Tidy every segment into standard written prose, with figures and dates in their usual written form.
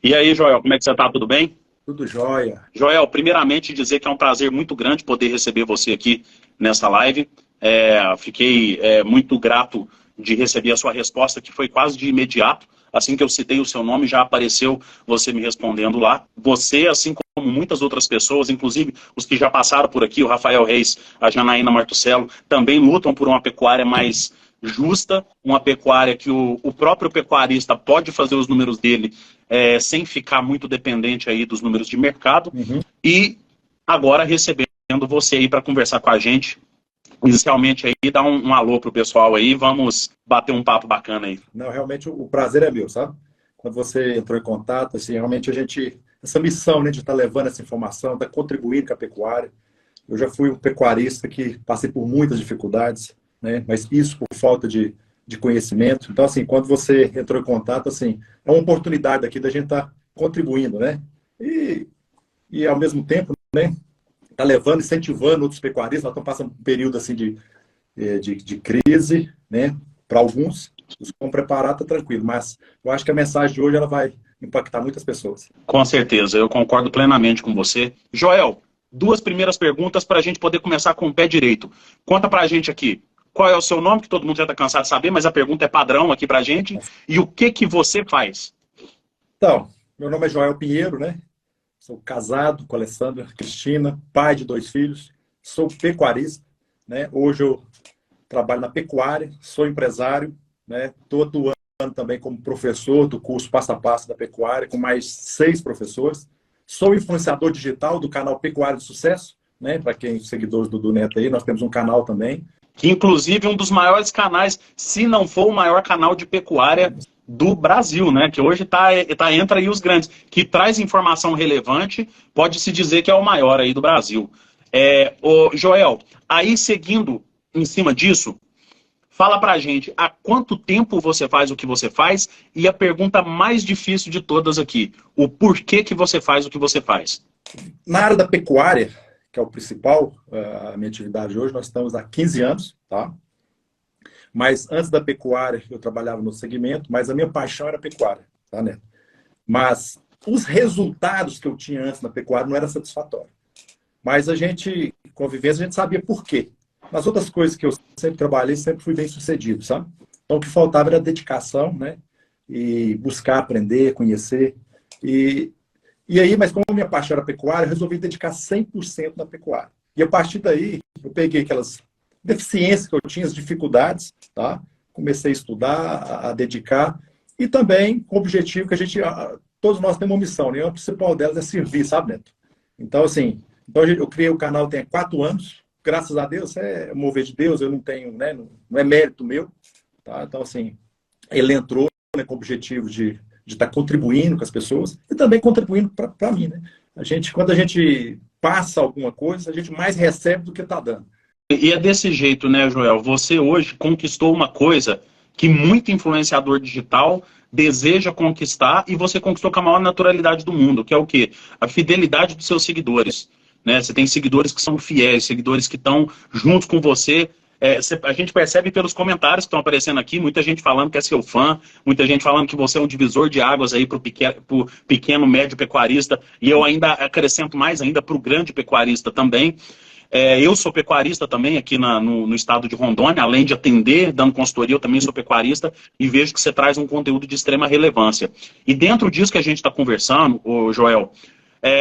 E aí, Joel, como é que você está? Tudo bem? Tudo jóia. Joel, primeiramente dizer que é um prazer muito grande poder receber você aqui nessa live. Fiquei muito grato de receber a sua resposta, que foi quase de imediato. Assim que eu citei o seu nome, já apareceu você me respondendo lá. Você, assim como muitas outras pessoas, inclusive os que já passaram por aqui, o Rafael Reis, a Janaína Martuccello, também lutam por uma pecuária mais justa, uma pecuária que o próprio pecuarista pode fazer os números dele sem ficar muito dependente aí dos números de mercado. Uhum. E agora recebendo você aí para conversar com a gente. Inicialmente aí, dá um alô pro pessoal aí, vamos bater um papo bacana aí. Não, realmente o prazer é meu, sabe? Quando você entrou em contato, assim, realmente essa missão, né, de estar levando essa informação, estar contribuindo com a pecuária. Eu já fui um pecuarista que passei por muitas dificuldades, né, mas isso por falta de conhecimento. Então, assim, quando você entrou em contato, assim, é uma oportunidade aqui da gente estar contribuindo, né? E ao mesmo tempo, né, tá levando, incentivando outros pecuaristas. Nós estamos passando por um período assim de crise, né? Para alguns, os que estão preparados, tá tranquilo. Mas eu acho que a mensagem de hoje ela vai impactar muitas pessoas. Com certeza, eu concordo plenamente com você. Joel, duas primeiras perguntas para a gente poder começar com o pé direito. Conta para a gente aqui, qual é o seu nome, que todo mundo já está cansado de saber, mas a pergunta é padrão aqui para a gente. E o que que você faz? Então, meu nome é Joel Pinheiro, né? Sou casado com a Alessandra Cristina, pai de 2 filhos, sou pecuarista, né? Hoje eu trabalho na pecuária, sou empresário, né? Estou atuando também como professor do curso Passo a Passo da Pecuária, com mais 6 professores. Sou influenciador digital do canal Pecuária de Sucesso, né? Para quem é seguidores do Neto aí, nós temos um canal também. Que inclusive é um dos maiores canais, se não for o maior canal de pecuária do Brasil, né? Que hoje tá entre aí os grandes, que traz informação relevante, pode-se dizer que é o maior aí do Brasil. Joel, aí seguindo em cima disso, fala pra gente, há quanto tempo você faz o que você faz? E a pergunta mais difícil de todas aqui, o porquê que você faz o que você faz? Na área da pecuária, que é o principal, a minha atividade hoje, nós estamos há 15 anos, tá? Mas antes da pecuária, eu trabalhava no segmento, mas a minha paixão era a pecuária, tá, né? Mas os resultados que eu tinha antes na pecuária não eram satisfatórios. Mas a gente, convivência, a gente sabia por quê. Nas outras coisas que eu sempre trabalhei, sempre fui bem sucedido, sabe? Então, o que faltava era dedicação, né? E buscar aprender, conhecer. E, e aí, mas como a minha paixão era pecuária, eu resolvi dedicar 100% na pecuária. E a partir daí, eu peguei aquelas deficiências que eu tinha, as dificuldades, tá? Comecei a estudar, a dedicar. E também com o objetivo que todos nós temos uma missão, né? A principal delas é servir, sabe, Neto? Então, assim, eu criei o canal tem 4 anos, graças a Deus, é mover de Deus, eu não tenho, né, não é mérito meu, tá? Então, assim, ele entrou, né, com o objetivo de estar contribuindo com as pessoas e também contribuindo para mim, né? Quando a gente passa alguma coisa, a gente mais recebe do que está dando. E é desse jeito, né, Joel? Você hoje conquistou uma coisa que muito influenciador digital deseja conquistar e você conquistou com a maior naturalidade do mundo, que é o quê? A fidelidade dos seus seguidores. Né? Você tem seguidores que são fiéis, seguidores que estão juntos com você. A gente percebe pelos comentários que estão aparecendo aqui, muita gente falando que é seu fã, muita gente falando que você é um divisor de águas aí para o pequeno, médio pecuarista, e eu ainda acrescento mais ainda para o grande pecuarista também. Eu sou pecuarista também aqui no estado de Rondônia, além de atender, dando consultoria, eu também sou pecuarista e vejo que você traz um conteúdo de extrema relevância. E dentro disso que a gente está conversando, Joel,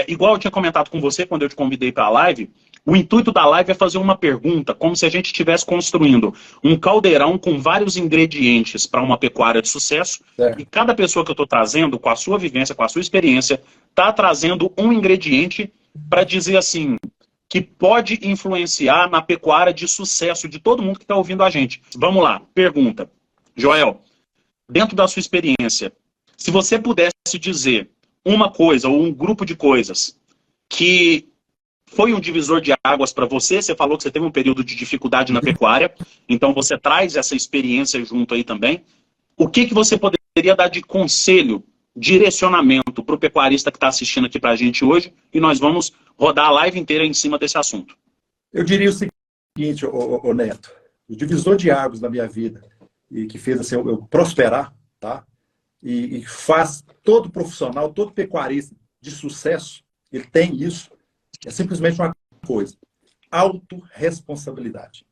igual eu tinha comentado com você quando eu te convidei para a live, o intuito da live é fazer uma pergunta, como se a gente estivesse construindo um caldeirão com vários ingredientes para uma pecuária de sucesso, e cada pessoa que eu estou trazendo, com a sua vivência, com a sua experiência, está trazendo um ingrediente para dizer assim, que pode influenciar na pecuária de sucesso de todo mundo que está ouvindo a gente. Vamos lá, pergunta. Joel, dentro da sua experiência, se você pudesse dizer uma coisa ou um grupo de coisas que foi um divisor de águas para você, você falou que você teve um período de dificuldade na pecuária, então você traz essa experiência junto aí também. O que você poderia dar de conselho, direcionamento para o pecuarista que está assistindo aqui para a gente hoje, e nós vamos rodar a live inteira em cima desse assunto? Eu diria o seguinte, Neto, o divisor de águas na minha vida e que fez assim, eu prosperar, tá? e faz todo profissional, todo pecuarista de sucesso, ele tem isso, é simplesmente uma coisa: autorresponsabilidade.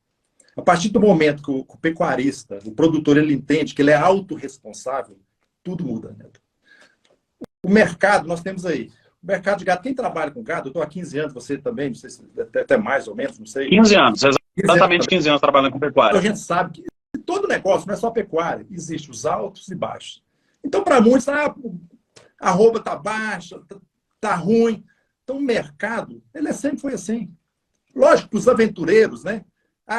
A partir do momento que o pecuarista, o produtor, ele entende que ele é autorresponsável, tudo muda, né? O mercado, nós temos aí. O mercado de gado, quem trabalha com gado, eu estou há 15 anos, você também, não sei se até mais ou menos, não sei. 15 anos, exatamente 15 anos trabalhando com pecuária. Então a gente sabe que todo negócio não é só pecuária, existe os altos e baixos. Então, para muitos, a arroba está baixa, está ruim. Então, o mercado, ele sempre foi assim. Lógico que os aventureiros, né?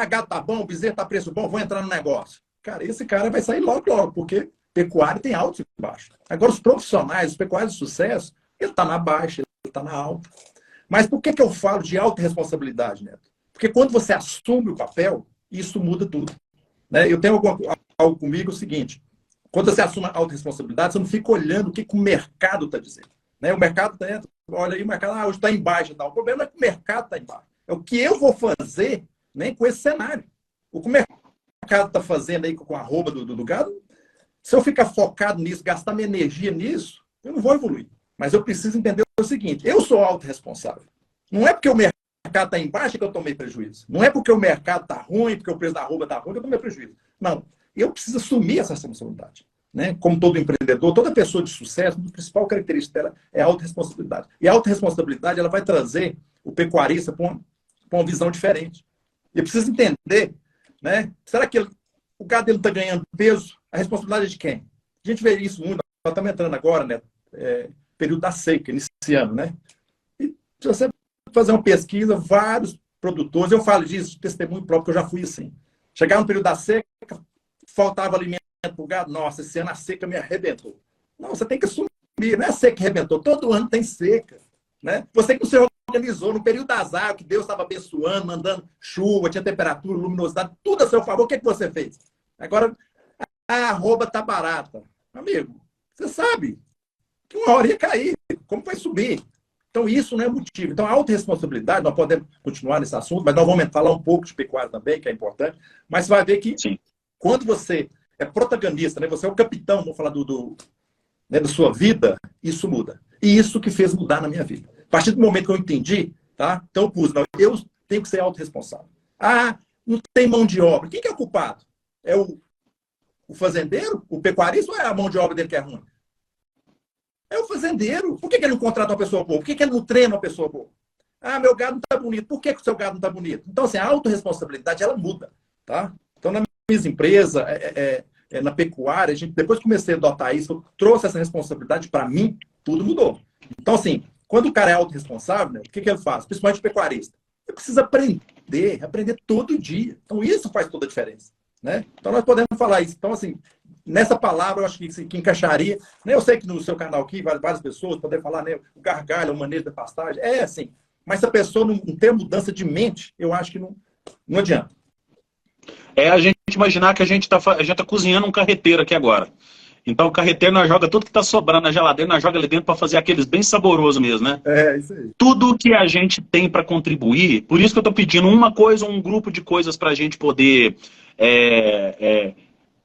Gado tá bom, bezerro tá preço bom, vou entrar no negócio. Cara, esse cara vai sair logo, porque pecuária tem altos e baixos. Agora, os profissionais, os pecuários de sucesso, ele está na baixa, ele está na alta. Mas por que eu falo de autorresponsabilidade, Neto? Porque quando você assume o papel, isso muda tudo. Né? Eu tenho algo comigo, é o seguinte: quando você assume a autorresponsabilidade, você não fica olhando o que o mercado está dizendo. Né? O mercado está dentro, olha aí, o mercado hoje está em baixa. Tá? O problema não é que o mercado está em baixa. É o que eu vou fazer, né, com esse cenário. O que o mercado está fazendo aí com a arroba do gado, se eu ficar focado nisso, gastar minha energia nisso, eu não vou evoluir. Mas eu preciso entender o seguinte: eu sou autorresponsável. Não é porque o mercado está em baixa que eu tomei prejuízo. Não é porque o mercado está ruim, porque o preço da arroba está ruim que eu tomei prejuízo. Não. Eu preciso assumir essa responsabilidade. Né? Como todo empreendedor, toda pessoa de sucesso, a principal característica dela é a autorresponsabilidade. E a autorresponsabilidade, ela vai trazer o pecuarista para uma visão diferente. E eu preciso entender, né? Será que o gado dele está ganhando peso? A responsabilidade é de quem? A gente vê isso muito. Nós estamos entrando agora, né? Período da seca, iniciando, né? E se você fazer uma pesquisa, vários produtores, eu falo disso, testemunho próprio, que eu já fui assim. Chegava no período da seca, faltava alimento para o gado. Nossa, esse ano a seca me arrebentou. Não, você tem que assumir, não é a seca que arrebentou, todo ano tem seca. Né? Você que se organizou no período das águas, que Deus estava abençoando, mandando chuva, tinha temperatura, luminosidade, tudo a seu favor, o que você fez? Agora, a arroba está barata. Amigo, você sabe que uma hora ia cair, como vai subir? Então, isso não é motivo. Então, a autorresponsabilidade, nós podemos continuar nesse assunto, mas nós vamos falar um pouco de pecuária também, que é importante, mas você vai ver que Sim. Quando você é protagonista, né, você é o capitão, vamos falar né, da sua vida, isso muda. E isso que fez mudar na minha vida. A partir do momento que eu entendi, tá? Então, eu tenho que ser autorresponsável. Não tem mão de obra. Quem que é o culpado? É o fazendeiro? O pecuarista ou é a mão de obra dele que é ruim? É o fazendeiro. Por que ele não contrata uma pessoa boa? Por que ele não treina uma pessoa boa? Meu gado não está bonito. Por que o seu gado não está bonito? Então, assim, a autorresponsabilidade, ela muda, tá? Então, na minha empresa, na pecuária, depois que comecei a adotar isso, eu trouxe essa responsabilidade para mim, tudo mudou. Então, assim, quando o cara é autorresponsável, né, o que ele faz? Principalmente o pecuarista. Ele precisa aprender todo dia. Então, isso faz toda a diferença. Né? Então, nós podemos falar isso. Então, assim, nessa palavra, eu acho que encaixaria. Né? Eu sei que no seu canal aqui, várias pessoas podem falar, né, o gargalho, o manejo da pastagem. É assim. Mas se a pessoa não ter mudança de mente, eu acho que não adianta. É a gente imaginar que a gente tá cozinhando um carreteiro aqui agora. Então o carreteiro nós joga tudo que tá sobrando na geladeira, nós joga ali dentro para fazer aqueles bem saborosos mesmo, né? É, isso aí. Tudo que a gente tem para contribuir, por isso que eu tô pedindo uma coisa, um grupo de coisas para a gente poder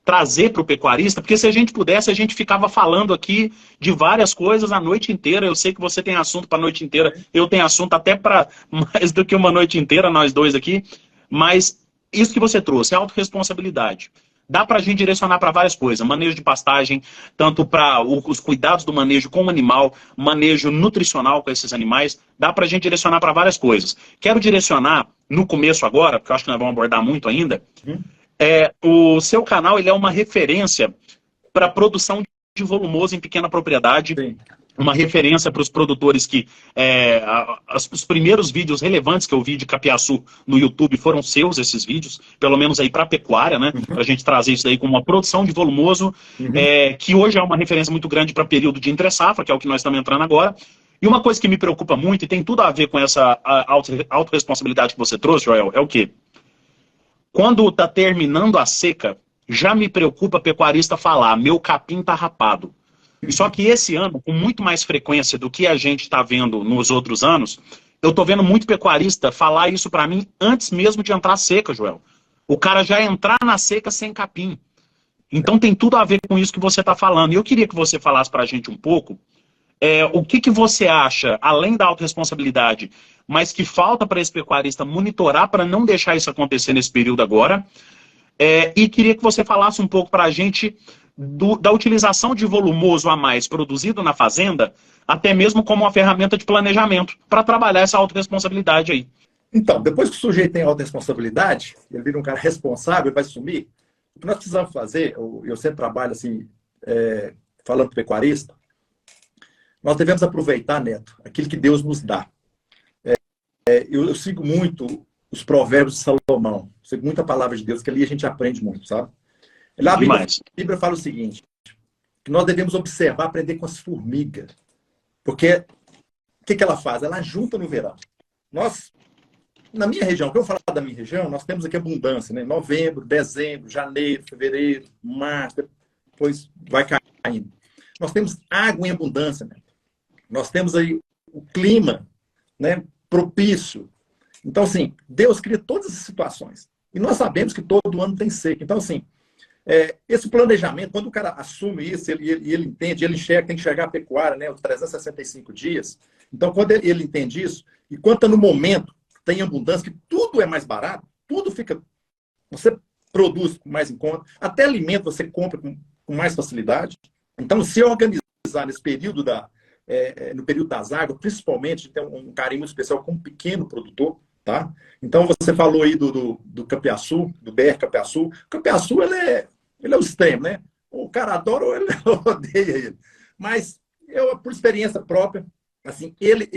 trazer para o pecuarista, porque se a gente pudesse, a gente ficava falando aqui de várias coisas a noite inteira. Eu sei que você tem assunto para a noite inteira, eu tenho assunto até para mais do que uma noite inteira, nós dois aqui, mas isso que você trouxe, é autorresponsabilidade. Dá para a gente direcionar para várias coisas. Manejo de pastagem, tanto para os cuidados do manejo com o animal, manejo nutricional com esses animais. Dá para a gente direcionar para várias coisas. Quero direcionar, no começo agora, porque eu acho que nós vamos abordar muito ainda, o seu canal ele é uma referência para produção de volumoso em pequena propriedade. Sim. Uma referência para os produtores que... os primeiros vídeos relevantes que eu vi de capiaçu no YouTube foram seus, esses vídeos, pelo menos aí para a pecuária, né? Para a gente trazer isso daí como uma produção de volumoso, que hoje é uma referência muito grande para período de entre-safra, que é o que nós estamos entrando agora. E uma coisa que me preocupa muito, e tem tudo a ver com essa autorresponsabilidade que você trouxe, Joel, é o quê? Quando está terminando a seca, já me preocupa pecuarista falar, meu capim está rapado. Só que esse ano, com muito mais frequência do que a gente está vendo nos outros anos, eu estou vendo muito pecuarista falar isso para mim antes mesmo de entrar a seca, Joel. O cara já entrar na seca sem capim. Então tem tudo a ver com isso que você está falando. E eu queria que você falasse para a gente um pouco o que você acha, além da autorresponsabilidade, mas que falta para esse pecuarista monitorar para não deixar isso acontecer nesse período agora. E queria que você falasse um pouco para a gente da utilização de volumoso a mais produzido na fazenda, até mesmo como uma ferramenta de planejamento, para trabalhar essa autorresponsabilidade aí. Então, depois que o sujeito tem autorresponsabilidade, ele vira um cara responsável, vai assumir, o que nós precisamos fazer, eu sempre trabalho assim, falando para o pecuarista, nós devemos aproveitar, Neto, aquilo que Deus nos dá. Eu sigo muito os provérbios de Salomão, sigo muita palavra de Deus, que ali a gente aprende muito, sabe? Lá a Bíblia fala o seguinte, que nós devemos observar, aprender com as formigas. Porque o que ela faz? Ela junta no verão. Nós, na minha região, que eu falar da minha região, nós temos aqui abundância, né? Novembro, dezembro, janeiro, fevereiro, março, depois vai caindo. Nós temos água em abundância, né? Nós temos aí o clima, né, propício. Então, assim, Deus cria todas essas situações. E nós sabemos que todo ano tem seca. Então, assim, esse planejamento, quando o cara assume isso, ele entende, ele enxerga, tem que enxergar a pecuária, né, os 365 dias. Então, quando ele entende isso, e quando está no momento, tem abundância, que tudo é mais barato, tudo fica... Você produz com mais em conta, até alimento você compra com mais facilidade. Então, se organizar nesse período no período das águas, principalmente, tem um carinho muito especial com um pequeno produtor, tá? Então, você falou aí do Capiaçu, do BR Capiaçu. O Capiaçu, ele é o extremo, né? O cara adora ou ele odeia ele. Mas, por experiência própria, assim, ele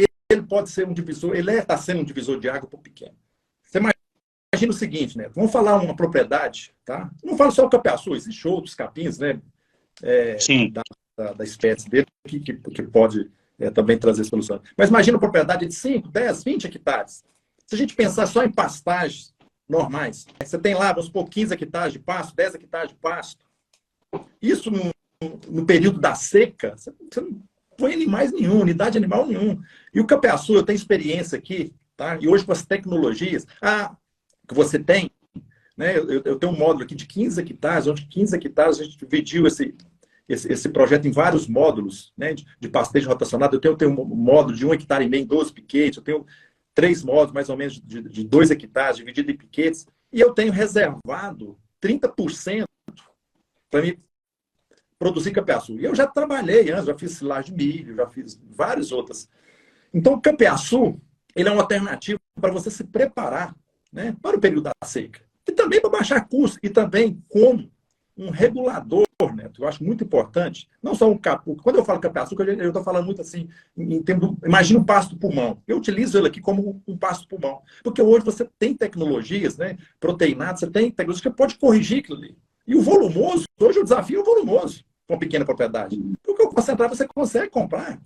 pode ser um divisor, ele está sendo um divisor de água para o pequeno. Você imagina o seguinte, né? Vamos falar uma propriedade, tá? Não falo só o Capiaçu, existem outros capins, né? Sim. Da espécie dele, que pode também trazer solução. Mas imagina uma propriedade de 5, 10, 20 hectares. Se a gente pensar só em pastagens normais, você tem lá, vamos supor, 15 hectares de pasto, 10 hectares de pasto. Isso no período da seca, você não põe animais nenhum, unidade animal nenhum. E o Capiaçu, eu tenho experiência aqui, tá? E hoje com as tecnologias que você tem, né? Eu tenho um módulo aqui de 15 hectares, onde 15 hectares a gente dividiu esse projeto em vários módulos, né, de pastejo rotacionado. Eu tenho um módulo de 1,5 hectare em 12 piquetes, eu tenho 3 módulos mais ou menos de 2 hectares, dividido em piquetes, e eu tenho reservado 30% para me produzir Capiaçu. E eu já trabalhei antes, já fiz silagem de milho, já fiz várias outras. Então, o Capiaçu, ele é uma alternativa para você se preparar, né, para o período da seca. E também para baixar custo, e também como um regulador, Neto, eu acho muito importante, não só um capô. Quando eu falo Capiaçu, eu estou falando muito assim, imagina um pasto pulmão. Eu utilizo ele aqui como um pasto pulmão. Porque hoje você tem tecnologias, né, proteinadas, você tem tecnologias que pode corrigir aquilo ali. E o volumoso, hoje o desafio é o volumoso, com uma pequena propriedade. Porque o concentrado você consegue comprar.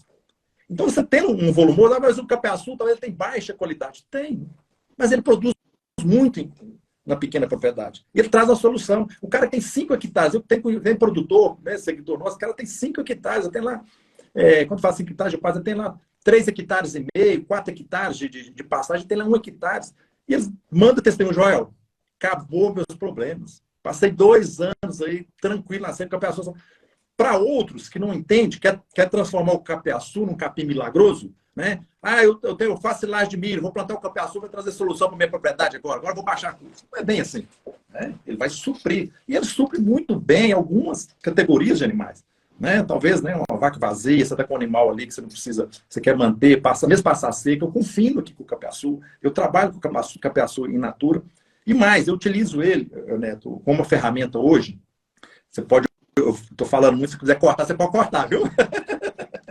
Então você tem um volumoso, mas o Capiaçu talvez ele tem baixa qualidade. Tem. Mas ele produz muito na pequena propriedade. E ele traz a solução. O cara tem 5 hectares. Eu tenho produtor, né, seguidor nosso, o cara tem 5 hectares. Eu tenho lá, quando faz 5 hectares de pasta, eu tenho lá 3 hectares e meio, 4 hectares de pastagem, tem lá 1 hectare. E eles mandam testemunho, Joel, acabou meus problemas. Passei 2 anos aí, tranquilo, na seca, Capiaçu. Para outros que não entendem, quer transformar o Capiaçu num capim milagroso, né? Eu faço silagem de milho, vou plantar o Capiaçu, vai trazer solução para minha propriedade agora vou baixar custo. Não é bem assim. Né? Ele vai suprir. E ele supre muito bem algumas categorias de animais. Né? Talvez, né, uma vaca vazia, você está com um animal ali que você não precisa, você quer manter, mesmo passar seca. Eu confio aqui com o Capiaçu. Eu trabalho com o Capiaçu in natura. E mais, eu utilizo ele, Neto, como uma ferramenta hoje. Você pode, eu estou falando muito, se quiser cortar, você pode cortar, viu?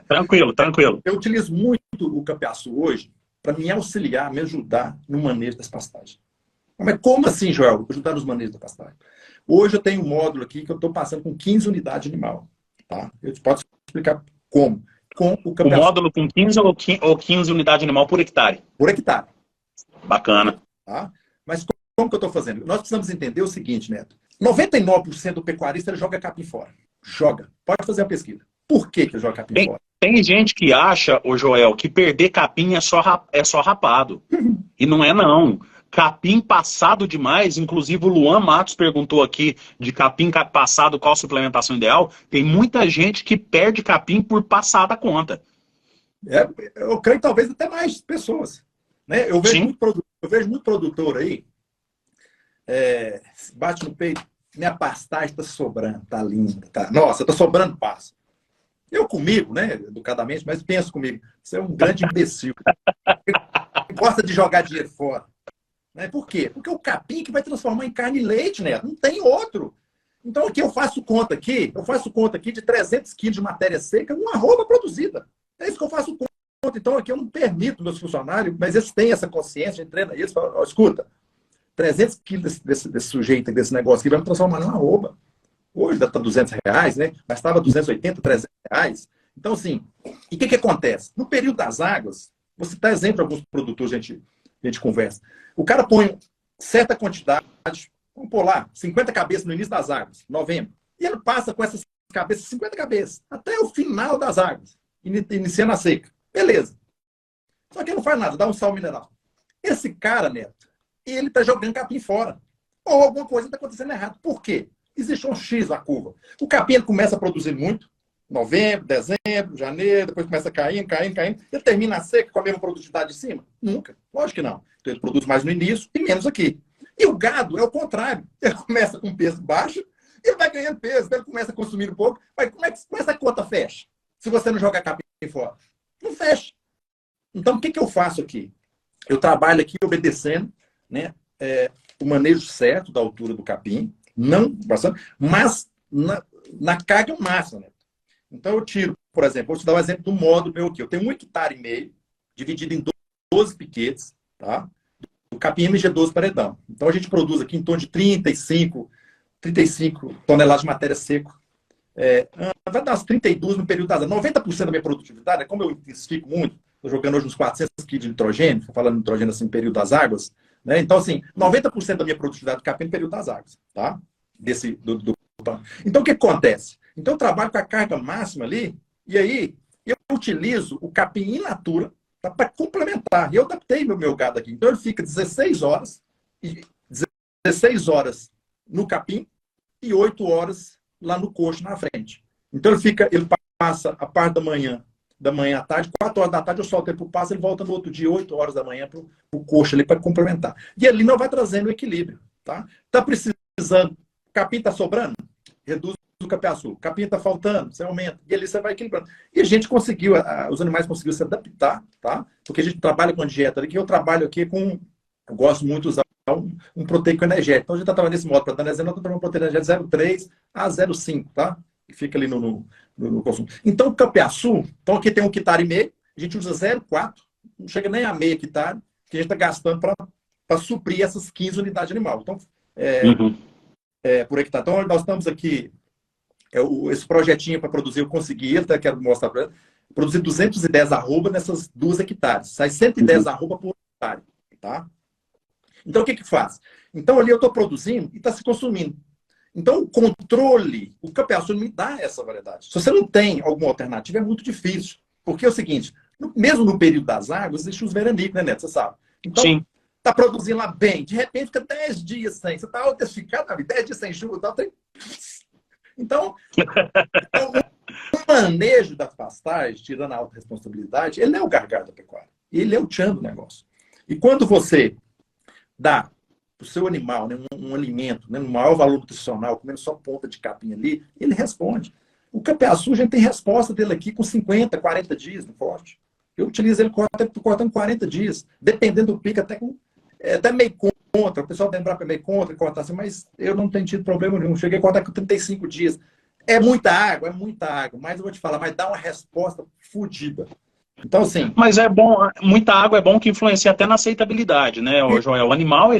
Tranquilo, tranquilo. Eu utilizo muito o Capiaçu hoje para me auxiliar, me ajudar no manejo das pastagens. Mas como assim, Joel? Ajudar nos manejos da pastagem. Hoje eu tenho um módulo aqui que eu estou passando com 15 unidades de animal. Tá? Eu posso explicar como. Com o Capiaçu. O módulo com 15 ou 15 unidades de animal por hectare? Por hectare. Bacana. Tá? Mas como que eu estou fazendo? Nós precisamos entender o seguinte, Neto. 99% do pecuarista ele joga capim fora. Joga. Pode fazer a pesquisa. Por que ele joga capim fora? Tem gente que acha, ô Joel, que perder capim é só rapado. E não é, não. capim passado demais, inclusive o Luan Matos perguntou aqui de capim passado, qual a suplementação ideal. Tem muita gente que perde capim por passar da conta. Eu creio talvez até mais pessoas. Né? Eu vejo Sim. muito produtor aí, bate no peito, minha pastagem está sobrando, tá linda, tá? Nossa, está sobrando pasto. Eu comigo, né, educadamente, mas penso comigo, você é um grande imbecil. Gosta de jogar dinheiro fora. Né? Por quê? Porque o capim que vai transformar em carne e leite, né? Não tem outro. Então, aqui eu faço conta aqui de 300 quilos de matéria seca, uma arroba produzida. É isso que eu faço conta. Então, aqui eu não permito meus funcionários, mas eles têm essa consciência, a gente treina eles, fala, escuta, 300 quilos desse sujeito, desse negócio aqui, vai me transformar numa arroba. Hoje está R$200, né? Mas estava 280, R$300. Então, assim, e o que acontece? No período das águas, você dá exemplo de alguns produtores, a gente conversa. O cara põe certa quantidade, vamos pôr lá, 50 cabeças no início das águas, novembro. E ele passa com essas cabeças, 50 cabeças, até o final das águas, iniciando a seca. Beleza. Só que ele não faz nada, dá um sal mineral. Esse cara, Neto, ele está jogando capim fora. Ou alguma coisa está acontecendo errado. Por quê? Existe um X na curva. O capim ele começa a produzir muito, novembro, dezembro, janeiro, depois começa caindo. Ele termina a seca com a mesma produtividade de cima? Nunca. Lógico que não. Então ele produz mais no início e menos aqui. E o gado é o contrário. Ele começa com peso baixo e ele vai ganhando peso. Então ele começa a consumir um pouco. Mas como é que essa conta fecha? Se você não jogar capim fora. Não fecha. Então o que eu faço aqui? Eu trabalho aqui obedecendo, né, o manejo certo da altura do capim, não bastante, mas na carga máxima. Né? Então eu tiro, por exemplo, vou te dar um exemplo do módulo meu aqui. Eu tenho 1,5 hectare, dividido em 12 piquetes, tá? O capim MG12 paredão. Então a gente produz aqui em torno de 35 toneladas de matéria seca. Vai dar umas 32 no período das águas. 90% da minha produtividade, como eu intensifico muito, estou jogando hoje uns 400 quilos de nitrogênio, falando de nitrogênio assim, no período das águas, né? Então, assim, 90% da minha produtividade do capim no período das águas, tá? Então, o que acontece? Então, eu trabalho com a carga máxima ali, e aí eu utilizo o capim in natura para complementar. E eu adaptei meu gado aqui. Então, ele fica 16 horas no capim e 8 horas lá no coxo na frente. Então, ele passa a parte da manhã à tarde, 4 horas da tarde eu solto ele para o pasto, ele volta no outro dia, 8 horas da manhã para o coxo ali para complementar. E ali não vai trazendo o equilíbrio. Tá? Tá precisando, o capim está sobrando? Reduz o capiaçu. O capim está faltando, você aumenta. E ali você vai equilibrando. E a gente conseguiu, os animais conseguiram se adaptar, tá? Porque a gente trabalha com dieta ali, que eu trabalho aqui com, eu gosto muito de usar um proteico energético. Então a gente está trabalhando nesse modo, para dar exemplo, eu estou trabalhando um proteico energético 0,3 a 0,5, tá? Que fica ali no consumo. Então o capiaçu, então aqui tem 1,5 hectare, a gente usa 0,4, não chega nem a meio hectare, que a gente está gastando para suprir essas 15 unidades de animal. Então, por hectare. Então, nós estamos aqui, esse projetinho para produzir, eu consegui, eu quero mostrar para ele, produzir 210 arroba nessas 2 hectares. Sai 110 arroba por hectare. Tá? Então, o que faz? Então, ali eu estou produzindo e está se consumindo. Então, o controle, o capiaçu me dá essa variedade. Se você não tem alguma alternativa, é muito difícil. Porque é o seguinte, mesmo no período das águas, existem os veranicos, né, Neto? Você sabe. Então, está produzindo lá bem, de repente fica 10 dias sem. Você está autoessificado, 10 dias sem chuva, tá? Então, o manejo das pastagens, tirando a autorresponsabilidade, ele é o gargalo da pecuária. Ele é o tchan do negócio. E quando você dá para o seu animal, né, um alimento, né, um maior valor nutricional, comendo só ponta de capim ali, ele responde. O capiaçu, a gente tem resposta dele aqui com 50, 40 dias no forte. Eu utilizo ele cortando 40 dias, dependendo do pico, até meio contra. O pessoal tem que lembrar meio contra, cortar assim, mas eu não tenho tido problema nenhum. Cheguei a cortar com 35 dias. É muita água, mas eu vou te falar, mas dá uma resposta fodida. Então, assim... Mas é bom, muita água é bom que influencia até na aceitabilidade, né, Joel? O animal,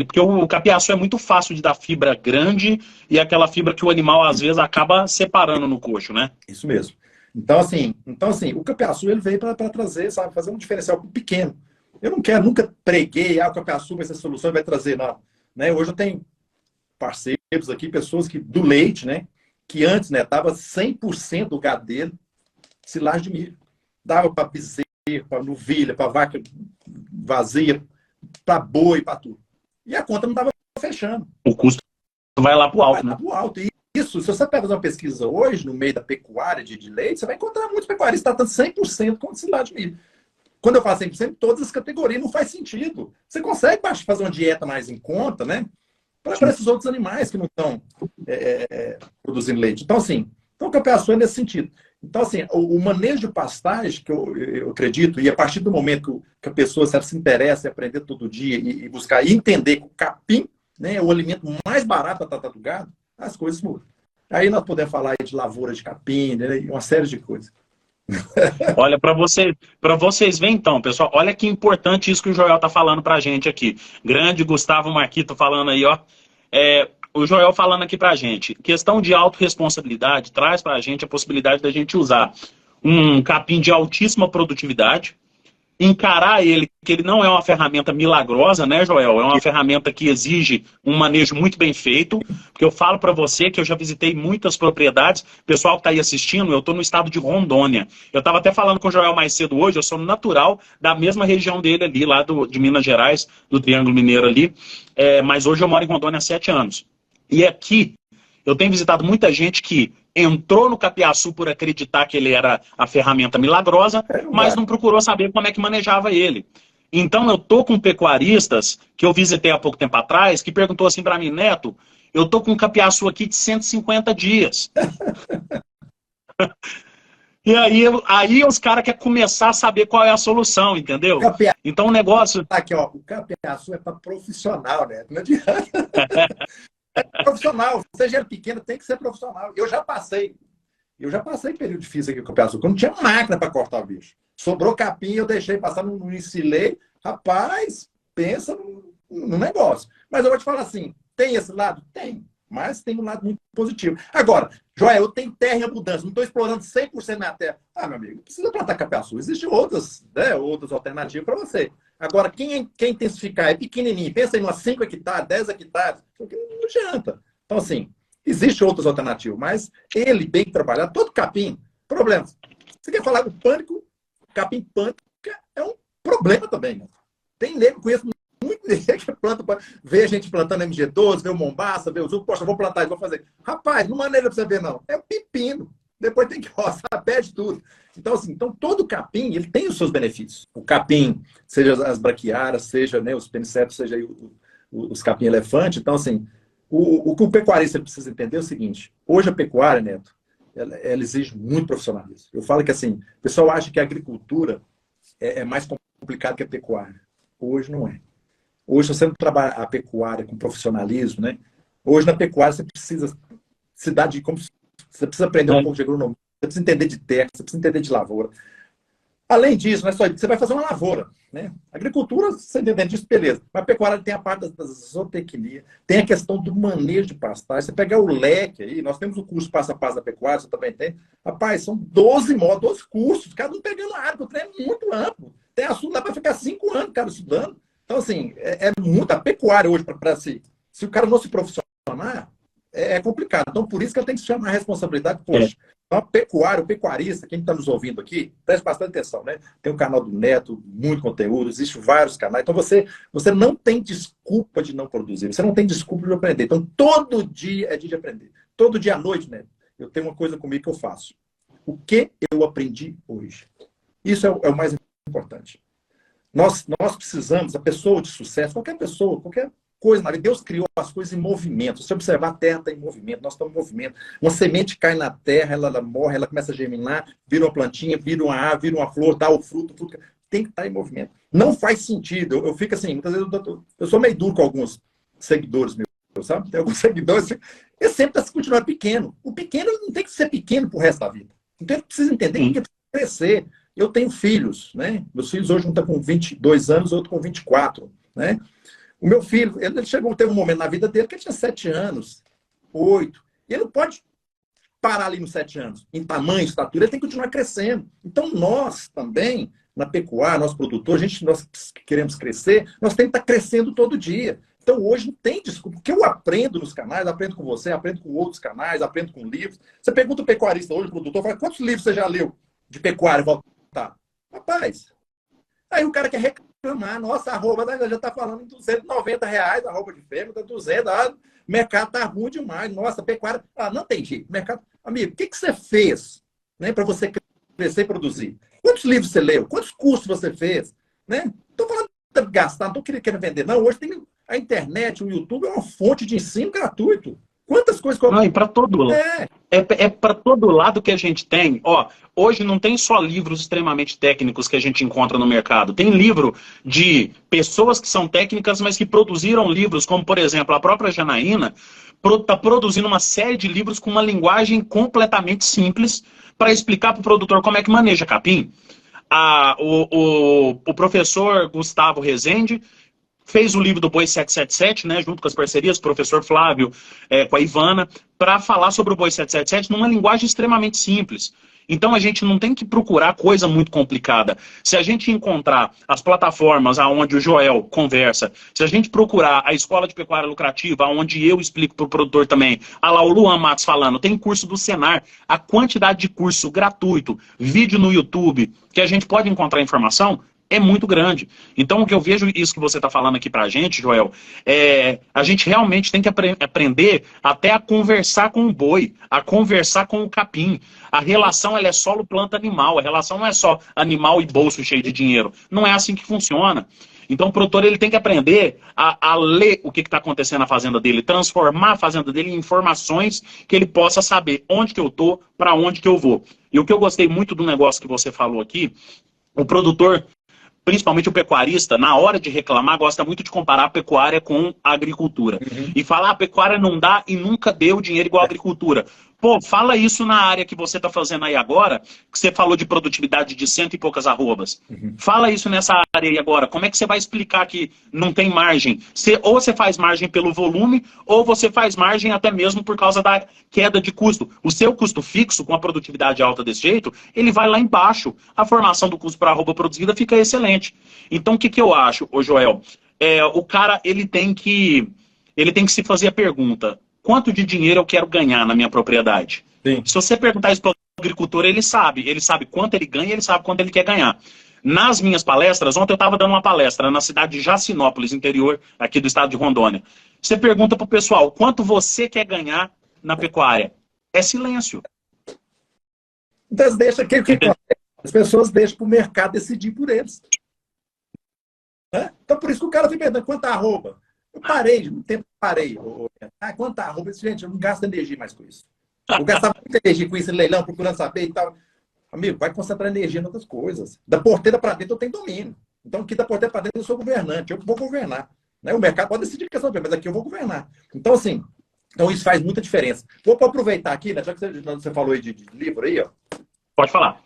porque o capiaçu é muito fácil de dar fibra grande e aquela fibra que o animal, às vezes, acaba separando no coxo, né? Isso mesmo. Então, assim o capiaçu, ele veio para trazer, sabe, fazer um diferencial pequeno. Eu nunca preguei, o capiaçu vai ser a solução e vai trazer, não. Né? Hoje eu tenho parceiros aqui, pessoas do leite, né, que antes, né, dava 100% do gado dele silagem de milho. Dava para bezerro, para novilha, para vaca vazia, para boi, para tudo. E a conta não estava fechando. O custo vai lá para o alto, vai né? lá pro alto. E isso, se você pega uma pesquisa hoje, no meio da pecuária de leite, você vai encontrar muitos pecuaristas tratando 100% com silagem de milho. Quando eu falo 100%, todas as categorias não faz sentido. Você consegue fazer uma dieta mais em conta, né? Para esses outros animais que não estão produzindo leite. Então, assim, o campeaçu é nesse sentido. Então, assim, o manejo de pastagem, que eu acredito, e a partir do momento que a pessoa se interessa em aprender todo dia e buscar e entender que o capim, né, é o alimento mais barato para tratar do gado, as coisas mudam. Aí nós podemos falar de lavoura de capim, né, uma série de coisas. Olha, para vocês verem então, pessoal, olha que importante isso que o Joel tá falando pra gente aqui. Grande Gustavo Marquito falando aí, ó. O Joel falando aqui pra gente. Questão de autorresponsabilidade traz pra gente a possibilidade da gente usar um capim de altíssima produtividade, encarar ele, que ele não é uma ferramenta milagrosa, né, Joel? É uma ferramenta que exige um manejo muito bem feito, porque eu falo para você que eu já visitei muitas propriedades, pessoal que está aí assistindo, eu estou no estado de Rondônia. Eu estava até falando com o Joel mais cedo hoje, eu sou natural da mesma região dele ali, lá de Minas Gerais, do Triângulo Mineiro ali, mas hoje eu moro em Rondônia há 7 anos. E aqui, eu tenho visitado muita gente que entrou no capiaçu por acreditar que ele era a ferramenta milagrosa, mas não procurou saber como é que manejava ele. Então eu tô com pecuaristas que eu visitei há pouco tempo atrás, que perguntou assim para mim, Neto, eu tô com um capiaçu aqui de 150 dias. E aí os caras querem começar a saber qual é a solução, entendeu? Então o negócio... Aqui, ó, o capiaçu é para profissional, né? Não adianta. É profissional, seja ele pequeno, tem que ser profissional. Eu já passei período difícil aqui com o capiaçu, quando não tinha máquina para cortar o bicho. Sobrou capim, eu deixei passar, não ensilei. Rapaz, pensa no negócio. Mas eu vou te falar assim, tem esse lado? Tem. Mas tem um lado muito positivo. Agora, Joel, eu tenho terra em abundância, não estou explorando 100% da minha terra. Ah, meu amigo, não precisa plantar capiaçu. Existem outras alternativas para você. Agora, quem intensificar é pequenininho, pensa em umas 5 hectares, 10 hectares, não adianta. Então, assim, existem outras alternativas, mas ele bem trabalhado, todo capim, problema. Você quer falar do pânico? Capim pânico é um problema também. Né? Tem nego, conheço muito nego que planta, vê a gente plantando MG12, vê o Mombaça, vê o Zuco, poxa, vou plantar, vou fazer. Rapaz, não maneira para você ver, não. É o pepino. Depois tem que roçar, perde tudo. Então, assim, todo capim, ele tem os seus benefícios. O capim, seja as braquiárias, seja, né, os penicetos, seja aí os capim-elefante. Então, assim, o que o pecuarista precisa entender é o seguinte. Hoje a pecuária, Neto, ela exige muito profissionalismo. Eu falo que, assim, o pessoal acha que a agricultura é mais complicado que a pecuária. Hoje não é. Hoje, se você não trabalha a pecuária com profissionalismo, né? Hoje na pecuária você precisa se dar de... Você precisa aprender um pouco de agronomia, você precisa entender de terra, você precisa entender de lavoura. Além disso, não é só isso, você vai fazer uma lavoura. Né? Agricultura, você entende disso, beleza. Mas a pecuária tem a parte da zootecnia, tem a questão do manejo de pastagem. Você pegar o leque aí, nós temos o curso passo a passo da pecuária, você também tem. Rapaz, são 12 módulos, 12 cursos, cada um pegando a área, o trem é muito amplo. Tem assunto lá para ficar 5 anos, cara, estudando. Então, assim, é muito a pecuária hoje para si. Se o cara não se profissionar, é complicado. Então, por isso que eu tenho que chamar a responsabilidade. Poxa, o pecuário, o pecuarista, quem está nos ouvindo aqui, preste bastante atenção, né? Tem o canal do Neto, muito conteúdo, existem vários canais. Então, você não tem desculpa de não produzir, você não tem desculpa de aprender. Então, todo dia é dia de aprender. Todo dia à noite, né? Eu tenho uma coisa comigo que eu faço. O que eu aprendi hoje? Isso é o mais importante. Nós precisamos, a pessoa de sucesso, qualquer pessoa, qualquer coisa na vida, Deus criou as coisas em movimento. Se você observar, a terra está em movimento, nós estamos em movimento. Uma semente cai na terra, ela morre, ela começa a germinar, vira uma plantinha, vira uma árvore, vira uma flor, dá o fruto, tudo tem que estar em movimento. Não faz sentido. Eu fico assim, muitas vezes eu sou meio duro com alguns seguidores meus, sabe? Tem alguns seguidores, ele sempre está continuando pequeno. O pequeno não tem que ser pequeno pro resto da vida. Então ele precisa entender que ele precisa crescer. Eu tenho filhos, né? Meus filhos hoje um está com 22 anos, outro com 24, né? O meu filho, ele teve um momento na vida dele que ele tinha 7 anos, 8. E ele não pode parar ali nos 7 anos. Em tamanho, estatura, ele tem que continuar crescendo. Então, nós também, na pecuária, nós produtores, nós queremos crescer, nós temos que estar crescendo todo dia. Então, hoje não tem desculpa. O que eu aprendo nos canais, aprendo com você, aprendo com outros canais, aprendo com livros. Você pergunta o pecuarista hoje, o produtor, fala, quantos livros você já leu de pecuária? Volta, rapaz. Aí o cara quer reclamar. reclamar. Nossa, a arroba já está falando em R$ 290, a roupa de fêmea está 200. O mercado está ruim demais. Nossa, pecuária... não tem jeito. Mercado... Amigo, o que você fez, né, para você crescer e produzir? Quantos livros você leu? Quantos cursos você fez? Né? Estou falando de gastar, não estou querendo vender. Não, hoje tem a internet, o YouTube é uma fonte de ensino gratuito. Quantas coisas... Não, e para todo lado. É para todo lado que a gente tem. Ó, hoje não tem só livros extremamente técnicos que a gente encontra no mercado. Tem livro de pessoas que são técnicas, mas que produziram livros, como, por exemplo, a própria Janaína está produzindo uma série de livros com uma linguagem completamente simples para explicar para o produtor como é que maneja capim. O professor Gustavo Rezende fez o livro do Boi 777, né, junto com as parcerias, o professor Flávio, com a Ivana, para falar sobre o Boi 777 numa linguagem extremamente simples. Então a gente não tem que procurar coisa muito complicada. Se a gente encontrar as plataformas onde o Joel conversa, se a gente procurar a Escola de Pecuária Lucrativa, onde eu explico para o produtor também, lá o Luan Matos falando, tem curso do Senar, a quantidade de curso gratuito, vídeo no YouTube, que a gente pode encontrar informação, é muito grande. Então, o que eu vejo, isso que você está falando aqui para a gente, Joel, a gente realmente tem que aprender até a conversar com o boi, a conversar com o capim. A relação ela é solo, planta, animal. A relação não é só animal e bolso cheio de dinheiro. Não é assim que funciona. Então, o produtor ele tem que aprender a ler o que está acontecendo na fazenda dele, transformar a fazenda dele em informações que ele possa saber onde que eu estou, para onde que eu vou. E o que eu gostei muito do negócio que você falou aqui, o produtor, principalmente o pecuarista, na hora de reclamar, gosta muito de comparar a pecuária com a agricultura. E falar a pecuária não dá e nunca deu dinheiro igual a agricultura. Pô, fala isso na área que você está fazendo aí agora, que você falou de produtividade de 100 e poucas arrobas. Fala isso nessa área aí agora. Como é que você vai explicar que não tem margem? Ou você faz margem pelo volume, ou você faz margem até mesmo por causa da queda de custo. O seu custo fixo, com a produtividade alta desse jeito, ele vai lá embaixo. A formação do custo por arroba produzida fica excelente. Então, o que eu acho, ô Joel? O cara, ele tem que se fazer a pergunta: quanto de dinheiro eu quero ganhar na minha propriedade? Sim. Se você perguntar isso para o agricultor, ele sabe quanto ele ganha, ele sabe quanto ele quer ganhar. Nas minhas palestras, ontem eu estava dando uma palestra na cidade de Jacinópolis, interior aqui do estado de Rondônia. Você pergunta para o pessoal, quanto você quer ganhar na pecuária? É silêncio. Então, as pessoas deixam para o mercado decidir por eles. Né? Então, por isso que o cara fica perguntando, quanto arroba? Eu parei, um tempo parei. Quanto arroba? Gente, eu não gasto energia mais com isso. Eu gastava muita energia com isso, leilão, procurando saber e tal. Amigo, vai concentrar energia em outras coisas. Da porteira para dentro eu tenho domínio. Então, aqui da porteira para dentro eu sou governante, eu vou governar. Né? O mercado pode decidir a questão, mas aqui eu vou governar. Então, assim, isso faz muita diferença. Vou aproveitar aqui, né, já que você falou aí de livro aí, ó. Pode falar.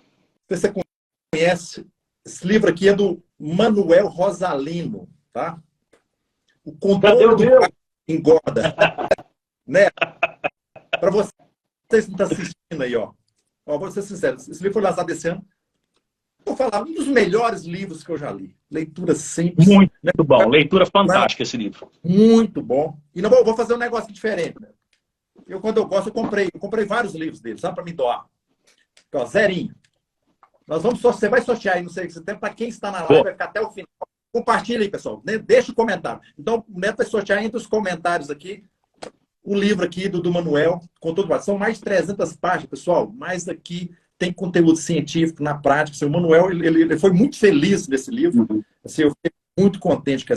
Você conhece, esse livro aqui é do Manuel Rosalino, tá? O controle do pasto engorda. Né? Para vocês que estão assistindo aí, ó. Vou ser sincero, esse livro foi lançado esse ano. Vou falar, um dos melhores livros que eu já li. Leitura simples. Muito bom, leitura fantástica esse livro. Muito bom. E não vou fazer um negócio diferente. Né? Quando eu gosto, eu comprei vários livros dele, sabe, para me doar. Então, zerinho. Você vai sortear aí, não sei o que você tem, para quem está na live, vai ficar até o final. Compartilha aí, pessoal. Deixa o comentário. Então, o Neto vai sortear entre os comentários aqui o livro aqui do Manuel, com tudo. São mais de 300 páginas, pessoal. Mas aqui tem conteúdo científico na prática. Assim, o Manuel ele foi muito feliz nesse livro. Assim, eu fiquei muito contente com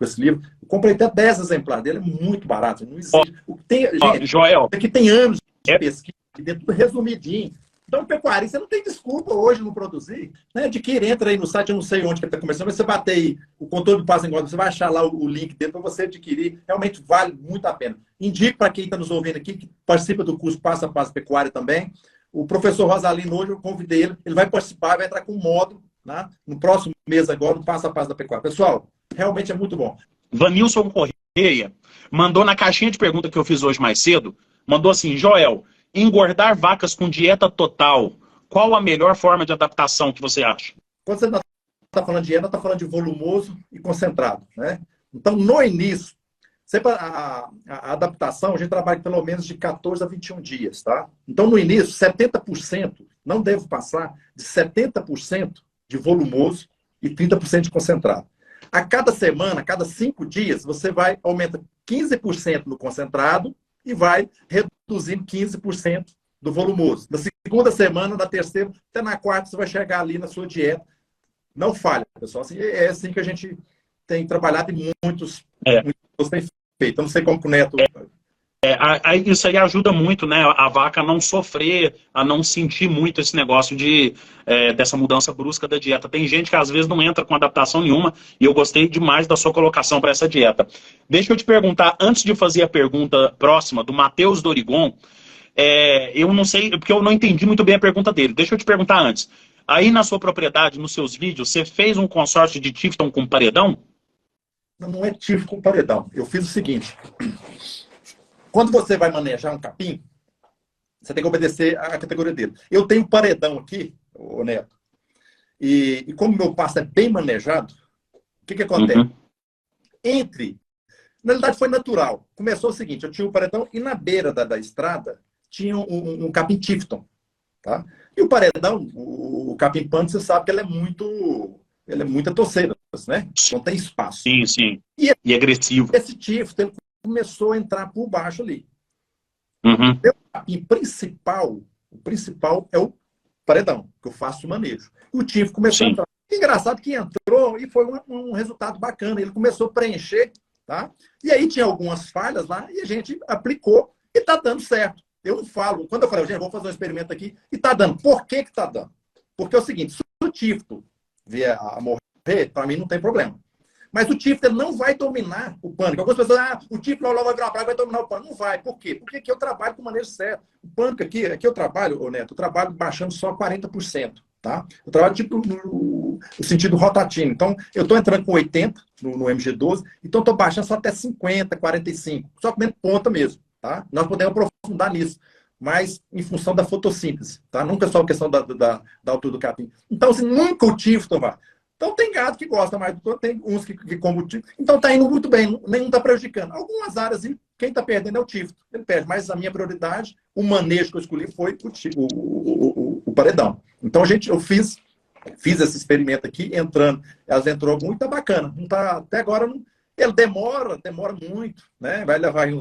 esse livro. Eu comprei até 10 exemplares dele, é muito barato. Não existe. Gente, Joel, aqui tem anos de pesquisa, tudo resumidinho. Então, o pecuarista não tem desculpa hoje não produzir. Né? Adquire, entra aí no site, eu não sei onde que está começando, mas você bater aí o controle do passo engorda, você vai achar lá o link dentro para você adquirir. Realmente vale muito a pena. Indico para quem está nos ouvindo aqui, que participa do curso Passo a Passo Pecuária também. O professor Rosalino, hoje eu convidei ele vai participar, vai entrar com um módulo, né? No próximo mês agora, no Passo a Passo da Pecuária. Pessoal, realmente é muito bom. Vanilson Correia mandou na caixinha de pergunta que eu fiz hoje mais cedo, mandou assim: Joel, engordar vacas com dieta total, qual a melhor forma de adaptação que você acha? Quando você está falando de dieta, está falando de volumoso e concentrado. Né? Então, no início, sempre a adaptação, a gente trabalha pelo menos de 14 a 21 dias. Tá? Então, no início, 70%, não devo passar de 70% de volumoso e 30% de concentrado. A cada semana, a cada 5 dias, você vai aumenta 15% no concentrado e vai reduzindo 15% do volumoso. Na segunda semana, na terceira, até na quarta, você vai chegar ali na sua dieta. Não falha, pessoal. Assim, é assim que a gente tem trabalhado e muitos têm feito. Eu não sei como que o Neto... Isso aí ajuda muito, né? A vaca a não sofrer, a não sentir muito esse negócio dessa mudança brusca da dieta. Tem gente que às vezes não entra com adaptação nenhuma e eu gostei demais da sua colocação para essa dieta. Deixa eu te perguntar, antes de fazer a pergunta próxima do Matheus Dorigon, eu não sei, porque eu não entendi muito bem a pergunta dele. Deixa eu te perguntar antes. Aí na sua propriedade, nos seus vídeos, você fez um consórcio de Tifton com paredão? Não é Tifton com paredão. Eu fiz o seguinte... Quando você vai manejar um capim, você tem que obedecer à categoria dele. Eu tenho um paredão aqui, ô Neto, e como meu pasto é bem manejado, o que acontece? Na realidade foi natural. Começou o seguinte, eu tinha um paredão e na beira da estrada tinha um capim Tifton. Tá? E o paredão, o capim pano, você sabe que ele é muita torceira, né? Não tem espaço. Sim, sim. E agressivo. Esse Tifton começou a entrar por baixo ali. Uhum. O capim principal, é o paredão, que eu faço o manejo. O Tifton começou a entrar. Engraçado que entrou e foi um resultado bacana. Ele começou a preencher, tá? E aí tinha algumas falhas lá e a gente aplicou e tá dando certo. Eu não falo, quando eu falei, gente, vou fazer um experimento aqui e tá dando. Por que tá dando? Porque é o seguinte, se o Tifton vier a morrer, para mim não tem problema. Mas o Tifton não vai dominar o pânico. Algumas pessoas, o Tifton lá vai virar uma praga, vai dominar o pânico. Não vai. Por quê? Porque aqui eu trabalho com manejo certo. O pânico aqui eu trabalho, ô Neto, eu trabalho baixando só 40%. Tá? Eu trabalho tipo no sentido rotativo. Então, eu estou entrando com 80 no MG12, então estou baixando só até 50, 45. Só comendo ponta mesmo. Tá? Nós podemos aprofundar nisso. Mas em função da fotossíntese. Tá? Nunca só a questão da altura do capim. Então, assim, nunca o Tifton vai. Então, tem gado que gosta mais do que tem uns que comem o Tifton. Então, está indo muito bem, nenhum está prejudicando. Algumas áreas, quem está perdendo é o Tifton. Ele perde, mas a minha prioridade, o manejo que eu escolhi foi o paredão. Então, eu fiz esse experimento aqui, elas entrou muito, tá bacana. Não tá, até agora, ele demora muito, né? Vai levar aí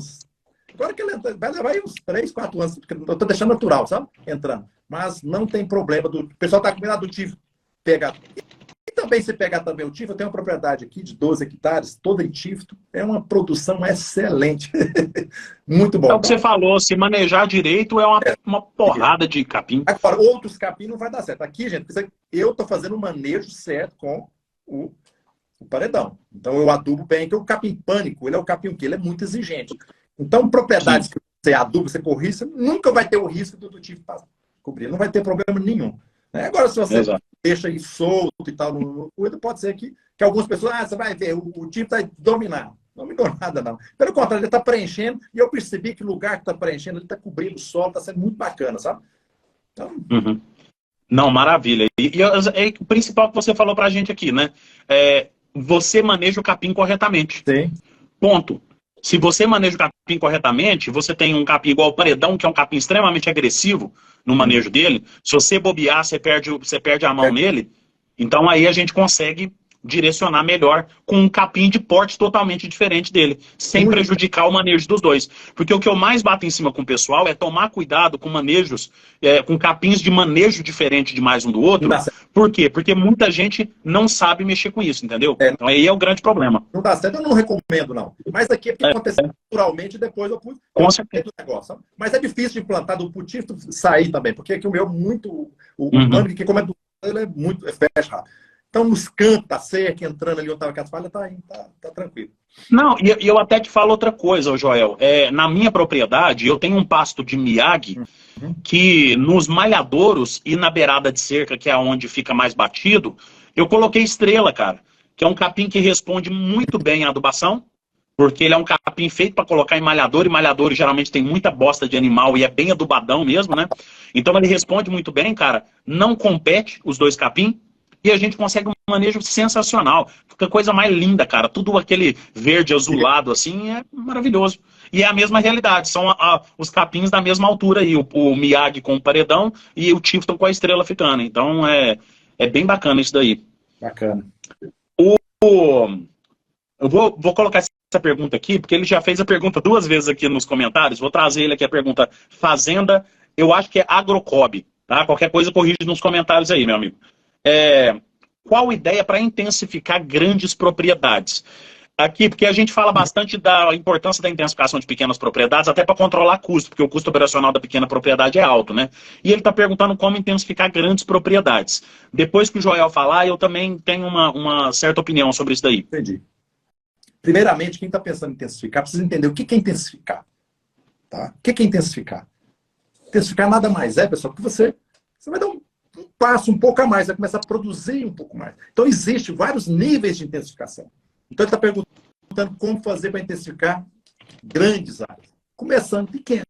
agora que ele vai levar aí uns 3, 4 anos, porque eu estou deixando natural, sabe? Entrando. Mas não tem problema. O pessoal está com medo do Tifton pegar. E também, se pegar também o Tifton, eu tenho uma propriedade aqui de 12 hectares, toda em Tifton, é uma produção excelente. Muito bom. É o que você falou, se manejar direito é uma porrada de capim. Agora, outros capim não vai dar certo. Aqui, gente, eu estou fazendo o manejo certo com o paredão. Então, eu adubo bem, que o capim pânico, ele é o capim que ele é muito exigente. Então, propriedades que você aduba, você corre, você nunca vai ter o risco do Tifton cobrir. Não vai ter problema nenhum. Agora, se você deixa aí solto e tal, pode ser que algumas pessoas, você vai ver, o Tifton vai dominar. Não me deu nada, não. Pelo contrário, ele está preenchendo, e eu percebi que o lugar que está preenchendo, ele está cobrindo o solo, está sendo muito bacana, sabe? Então... Não, maravilha. E o principal que você falou para a gente aqui, né? Você maneja o capim corretamente. Sim. Ponto. Se você maneja o capim corretamente, você tem um capim igual o paredão, que é um capim extremamente agressivo no manejo dele. Se você bobear, você perde a mão nele. Então aí a gente consegue direcionar melhor com um capim de porte totalmente diferente dele, sem prejudicar o manejo dos dois. Porque o que eu mais bato em cima com o pessoal é tomar cuidado com manejos, com capins de manejo diferente de mais um do outro. Por quê? Porque muita gente não sabe mexer com isso, entendeu? Então aí é o grande problema. Não dá certo, eu não recomendo, não. Mas aqui é porque aconteceu naturalmente, depois eu pus com certeza. O negócio. Mas é difícil de implantar do Tifton sair também, porque aqui o meu o pânico, que como ele é muito fecha rápido. Então, nos cantos, tá cerca, entrando ali, onde estava com as falhas, tá tranquilo. Não, e eu até te falo outra coisa, Joel. Na minha propriedade, eu tenho um pasto de Miyagi que nos malhadouros e na beirada de cerca, que é onde fica mais batido, eu coloquei estrela, cara. Que é um capim que responde muito bem à adubação, porque ele é um capim feito para colocar em malhador, e malhador geralmente tem muita bosta de animal e é bem adubadão mesmo, né? Então ele responde muito bem, cara. Não compete os dois capim. E a gente consegue um manejo sensacional. Fica a coisa mais linda, cara. Tudo aquele verde azulado, assim, é maravilhoso. E é a mesma realidade. São os capins da mesma altura aí. O Miyagi com o paredão e o Tifton com a estrela ficando. Então, é bem bacana isso daí. Bacana. Eu vou colocar essa pergunta aqui, porque ele já fez a pergunta 2 vezes aqui nos comentários. Vou trazer ele aqui a pergunta Fazenda, eu acho que é Agrocob, tá? Qualquer coisa corrige nos comentários aí, meu amigo. Qual ideia para intensificar grandes propriedades? Aqui, porque a gente fala bastante da importância da intensificação de pequenas propriedades, até para controlar custo, porque o custo operacional da pequena propriedade é alto, né? E ele está perguntando como intensificar grandes propriedades. Depois que o Joel falar, eu também tenho uma certa opinião sobre isso daí. Entendi. Primeiramente, quem está pensando em intensificar precisa entender o que é intensificar. Tá? O que é intensificar? Intensificar nada mais é, pessoal, que você vai dar um passo um pouco a mais, vai começar a produzir um pouco mais. Então, existem vários níveis de intensificação. Então, ele está perguntando como fazer para intensificar grandes áreas. Começando pequeno.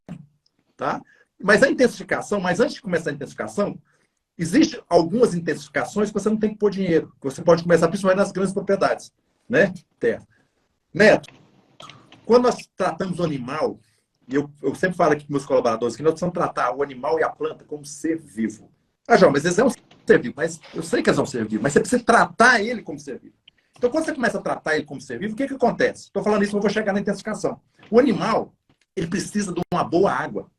Tá? Mas a intensificação, mas antes de começar a intensificação, existem algumas intensificações que você não tem que pôr dinheiro. Que você pode começar principalmente nas grandes propriedades. Né? Terra. Neto, quando nós tratamos o animal, e eu sempre falo aqui com meus colaboradores que nós precisamos tratar o animal e a planta como ser vivo. João, mas eles é um ser vivo, mas eu sei que eles são um ser vivo, mas você precisa tratar ele como ser vivo. Então, quando você começa a tratar ele como ser vivo, o que acontece? Estou falando isso, mas eu vou chegar na intensificação. O animal, ele precisa de uma boa água.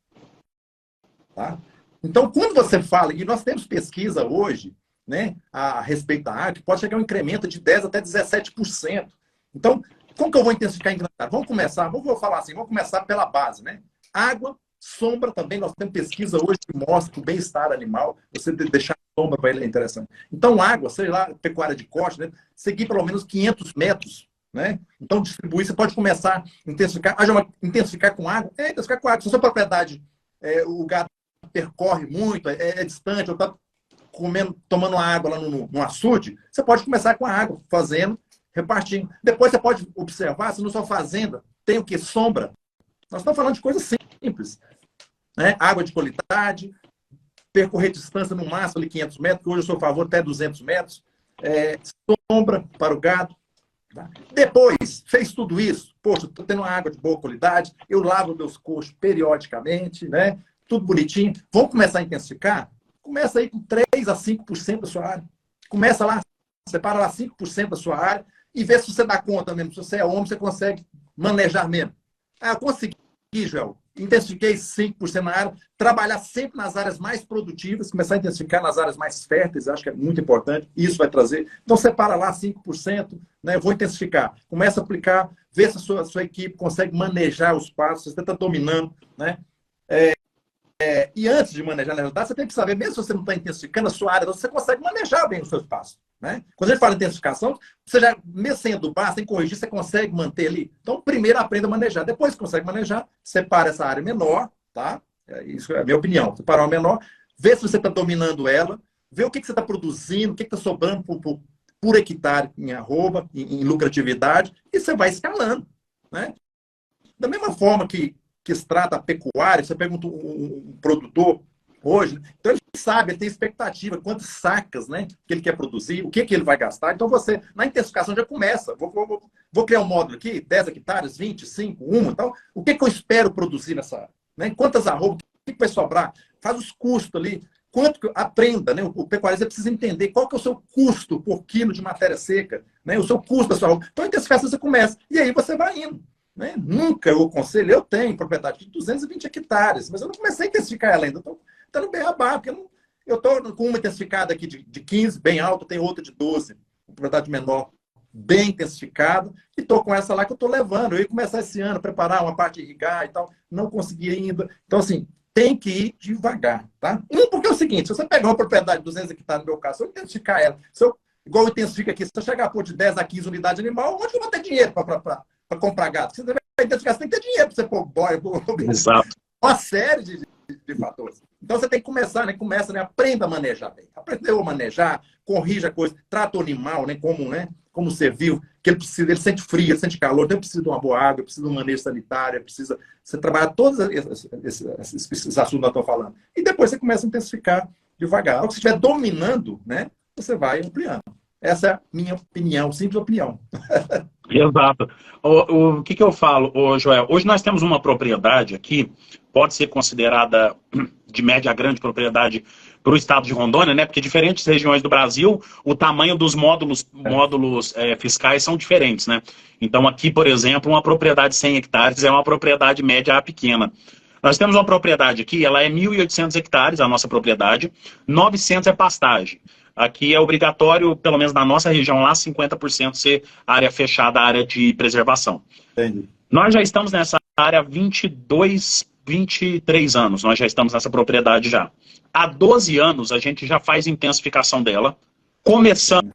Tá? Então, quando você fala, e nós temos pesquisa hoje, né, a respeito da água, que pode chegar a um incremento de 10% até 17%. Então, como que eu vou intensificar em grande área? Vamos começar, vou falar assim, vamos começar pela base, né? Água, sombra também, nós temos pesquisa hoje que mostra que o bem-estar animal, você deixar sombra para ele é interessante. Então, água, sei lá, pecuária de corte, né? Seguir pelo menos 500 metros, né? Então, distribuir, você pode começar a intensificar. Intensificar com água? Intensificar com água. Se a sua propriedade, o gado percorre muito, é distante, ou está tomando água lá no açude, você pode começar com a água, fazendo, repartindo. Depois você pode observar se na sua fazenda tem o que? Sombra. Nós estamos falando de coisas simples. Né? Água de qualidade, percorrer distância no máximo ali 500 metros, que hoje eu sou a favor até 200 metros. Sombra para o gado. Tá? Depois, fez tudo isso. Poxa, estou tendo uma água de boa qualidade, eu lavo meus coxos periodicamente, né? Tudo bonitinho. Vamos começar a intensificar? Começa aí com 3 a 5% da sua área. Começa lá, separa lá 5% da sua área e vê se você dá conta mesmo. Se você é homem, você consegue manejar mesmo. Eu consegui, Joel. Intensifiquei 5% na área. Trabalhar sempre nas áreas mais produtivas, começar a intensificar nas áreas mais férteis, acho que é muito importante. Isso vai trazer. Então, separa lá 5%, né? Eu vou intensificar. Começa a aplicar, vê se a sua equipe consegue manejar os passos, se você está dominando, né? E antes de manejar, na realidade, você tem que saber, mesmo se você não está intensificando a sua área, você consegue manejar bem os seus passos. Né? Quando a gente fala em intensificação, você já, mesmo sem adubar, sem corrigir, você consegue manter ali. Então, primeiro aprenda a manejar. Depois que consegue manejar, separa essa área menor, tá? Isso é a minha opinião. Separa uma menor, vê se você está dominando ela, vê o que você está produzindo, o que está sobrando por hectare em arroba, em lucratividade, e você vai escalando. Né? Da mesma forma que se trata a pecuária, você pergunta um produtor hoje, então ele sabe, ele tem expectativa, quantas sacas, né, que ele quer produzir, o que ele vai gastar. Então você, na intensificação, já começa. Vou criar um módulo aqui, 10 hectares, 25, 1, então, o que eu espero produzir nessa área? Né? Quantas arrobas, o que vai sobrar? Faz os custos ali, quanto que aprenda, né? O pecuarista precisa entender qual que é o seu custo por quilo de matéria seca, né? O seu custo da sua arroba. Então, a intensificação você começa, e aí você vai indo. Né? Nunca eu aconselho, eu tenho propriedade de 220 hectares, mas eu não comecei a intensificar ela ainda, estou no beabá, porque eu estou com uma intensificada aqui de 15, bem alta, tem outra de 12, propriedade menor, bem intensificada, e estou com essa lá que eu estou levando. Eu ia começar esse ano, preparar uma parte de irrigar e tal, não consegui ainda. Então, assim, tem que ir devagar, tá? Porque é o seguinte, se você pegar uma propriedade de 200 hectares, no meu caso, se eu intensificar ela, igual eu intensifico aqui, se eu chegar a pôr de 10 a 15 unidades de animal, onde eu vou ter dinheiro para comprar gado? Você vai identificar, você tem que ter dinheiro para você pôr boia. Exato. Uma série de fatores. Então você tem que começar, né? Começa, né? Aprenda a manejar bem. Aprendeu a manejar, corrija a coisa, trata o animal, né? Como ser vivo, que ele sente frio, ele sente calor, então ele precisa de uma boa água, precisa de um manejo sanitário, precisa você trabalhar todos esses assuntos que nós estamos falando. E depois você começa a intensificar devagar. Ao que você estiver dominando, né? Você vai ampliando. Essa é a minha opinião, simples opinião. Exato. O que eu falo, Joel? Hoje nós temos uma propriedade aqui, pode ser considerada de média a grande propriedade para o estado de Rondônia, né? Porque diferentes regiões do Brasil, o tamanho dos módulos fiscais são diferentes, né? Então aqui, por exemplo, uma propriedade de 100 hectares é uma propriedade média a pequena. Nós temos uma propriedade aqui, ela é 1.800 hectares, a nossa propriedade, 900 é pastagem. Aqui é obrigatório, pelo menos na nossa região lá, 50% ser área fechada, área de preservação. Entendi. Nós já estamos nessa área há 22, 23 anos, nós já estamos nessa propriedade já. Há 12 anos a gente já faz intensificação dela. Começamos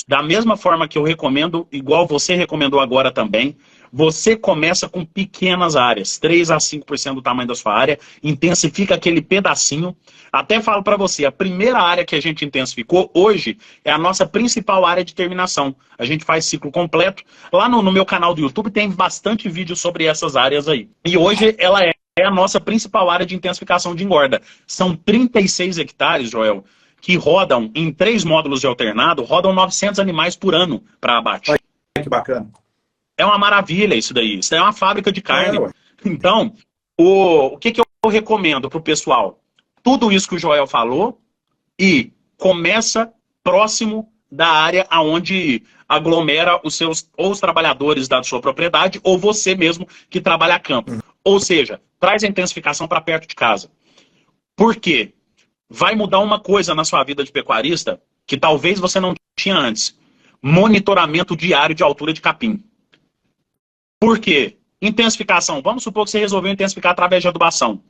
da mesma forma que eu recomendo, igual você recomendou agora também. Você começa com pequenas áreas, 3 a 5% do tamanho da sua área, intensifica aquele pedacinho. Até falo para você, a primeira área que a gente intensificou hoje é a nossa principal área de terminação. A gente faz ciclo completo. Lá no meu canal do YouTube tem bastante vídeo sobre essas áreas aí. E hoje ela é a nossa principal área de intensificação de engorda. São 36 hectares, Joel, que rodam em 3 módulos de alternado, rodam 900 animais por ano para abate. Que bacana. É uma maravilha isso daí. Isso é uma fábrica de carne. Então, o que eu recomendo para o pessoal? Tudo isso que o Joel falou e começa próximo da área onde aglomera os seus ou os trabalhadores da sua propriedade ou você mesmo que trabalha a campo. Ou seja, traz a intensificação para perto de casa. Por quê? Vai mudar uma coisa na sua vida de pecuarista que talvez você não tinha antes. Monitoramento diário de altura de capim. Por quê? Intensificação. Vamos supor que você resolveu intensificar através de adubação.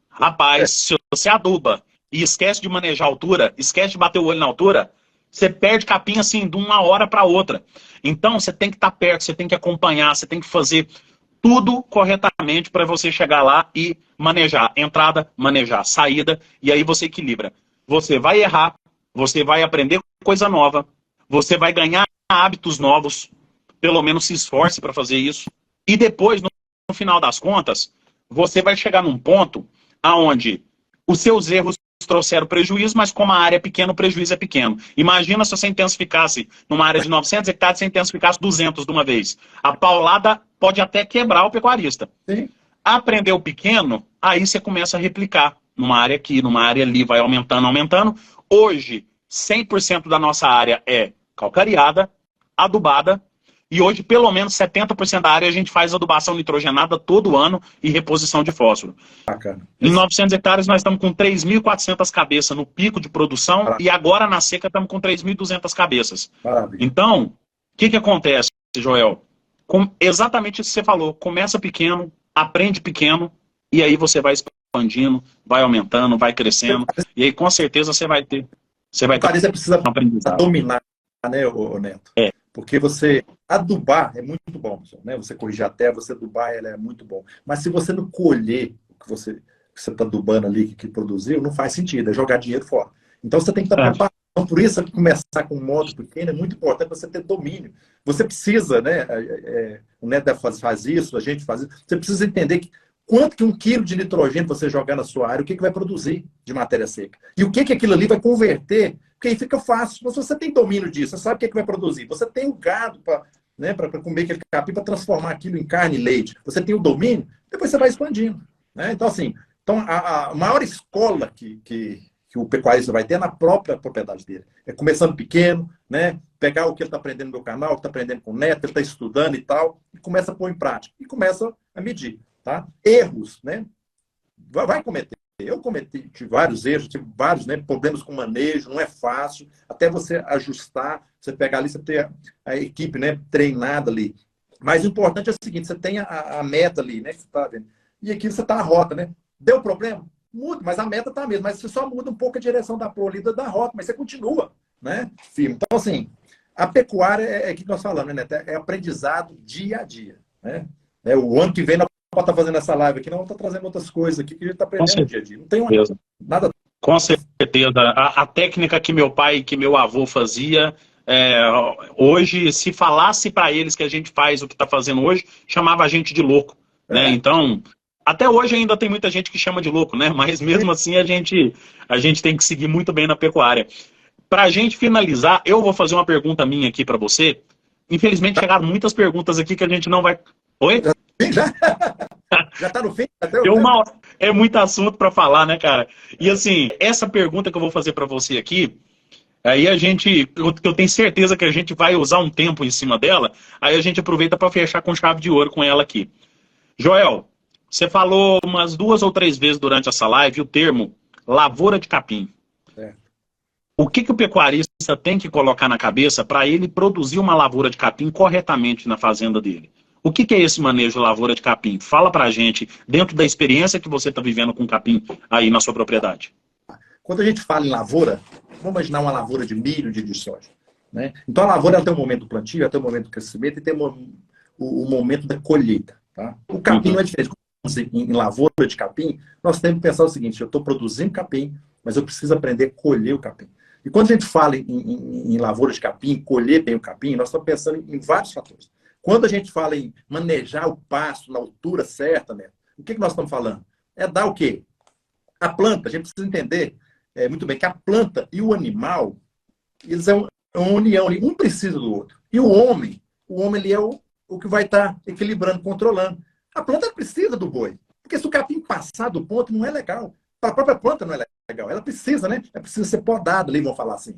Rapaz, se você aduba e esquece de manejar a altura, esquece de bater o olho na altura, você perde capim assim de uma hora para outra. Então você tem que estar perto, você tem que acompanhar, você tem que fazer tudo corretamente para você chegar lá e manejar. Entrada, manejar, saída, e aí você equilibra. Você vai errar, você vai aprender coisa nova, você vai ganhar hábitos novos, pelo menos se esforce para fazer isso. E depois, no final das contas, você vai chegar num ponto onde os seus erros trouxeram prejuízo, mas como a área é pequena, o prejuízo é pequeno. Imagina se você intensificasse numa área de 900 hectares, você intensificasse 200 de uma vez. A paulada pode até quebrar o pecuarista. Sim. Aprendeu pequeno, aí você começa a replicar numa área aqui, numa área ali, vai aumentando, aumentando. Hoje, 100% da nossa área é calcareada, adubada, e hoje, pelo menos 70% da área a gente faz adubação nitrogenada todo ano e reposição de fósforo. Bacana. Em 900 hectares nós estamos com 3.400 cabeças no pico de produção e agora na seca estamos com 3.200 cabeças. Maravilha. Então, o que acontece, Joel? Exatamente isso que você falou. Começa pequeno, aprende pequeno e aí você vai expandindo, vai aumentando, vai crescendo e aí com certeza você vai ter. Você precisa dominar, né, o Neto? É. Porque você adubar é muito bom, né? Você corrigir a terra, você adubar, ela é muito bom. Mas se você não colher o que você está adubando ali, que produziu, não faz sentido, é jogar dinheiro fora. Então você tem que estar preparado. Então, por isso, começar com um modo pequeno é muito importante você ter domínio. Você precisa, né? O Neto faz isso, a gente faz isso. Você precisa entender quanto que 1 quilo de nitrogênio você jogar na sua área, o que vai produzir de matéria seca. E o que aquilo ali vai converter, porque aí fica fácil. Mas se você tem domínio disso, você sabe o que vai produzir. Você tem o gado para comer aquele capim, para transformar aquilo em carne e leite. Você tem o domínio, depois você vai expandindo. Né? Então, assim, a maior escola que o pecuarista vai ter é na própria propriedade dele. É começando pequeno, né? Pegar o que ele está aprendendo no meu canal, o que está aprendendo com o Neto, ele está estudando e tal, e começa a pôr em prática. E começa a medir. Tá? Erros, né? Vai cometer. Eu cometi vários erros, tive vários, né, problemas com manejo, não é fácil, até você ajustar, você pegar ali, você ter a equipe, né, treinada ali. Mas o importante é o seguinte, você tem a meta ali, né, que você está vendo. E aqui você está na rota, né? Deu problema? Muda, mas a meta está a mesma. Mas você só muda um pouco a direção da polida da rota, mas você continua, né? Firme. Então, assim, a pecuária é que nós falamos, né, Neto? É aprendizado dia a dia, né? O ano que vem nós estar fazendo essa live aqui, não vamos estar trazendo outras coisas aqui que a gente está aprendendo no dia a dia. Não tem nada. Com certeza. A técnica que meu pai e que meu avô fazia, hoje, se falasse para eles que a gente faz o que está fazendo hoje, chamava a gente de louco. Né? Então, até hoje ainda tem muita gente que chama de louco, né? Mas mesmo assim a gente tem que seguir muito bem na pecuária. Para a gente finalizar, eu vou fazer uma pergunta minha aqui para você. Infelizmente chegaram muitas perguntas aqui que a gente não vai... Oi? Já está no fim? É muito assunto para falar, né, cara? E assim, essa pergunta que eu vou fazer para você aqui, aí eu tenho certeza que a gente vai usar um tempo em cima dela, aí a gente aproveita para fechar com chave de ouro com ela aqui. Joel, você falou umas 2 ou 3 vezes durante essa live o termo lavoura de capim. É. O que o pecuarista tem que colocar na cabeça para ele produzir uma lavoura de capim corretamente na fazenda dele? O que é esse manejo de lavoura de capim? Fala para a gente, dentro da experiência que você está vivendo com capim aí na sua propriedade. Quando a gente fala em lavoura, vamos imaginar uma lavoura de milho, de soja. Né? Então, a lavoura ela tem um momento do plantio, ela tem um momento do crescimento e tem o momento da colheita. Tá? O capim não é diferente. Em lavoura de capim, nós temos que pensar o seguinte: eu estou produzindo capim, mas eu preciso aprender a colher o capim. E quando a gente fala em lavoura de capim, colher bem o capim, nós estamos pensando em vários fatores. Quando a gente fala em manejar o pasto na altura certa, né, o que nós estamos falando? É dar o quê? A planta, a gente precisa entender muito bem que a planta e o animal, eles é uma união ali, um precisa do outro. E o homem ele é o que vai estar equilibrando, controlando. A planta precisa do boi, porque se o capim passar do ponto, não é legal. Para a própria planta não é legal. Ela precisa, né? Ela precisa ser podada ali, vamos falar assim.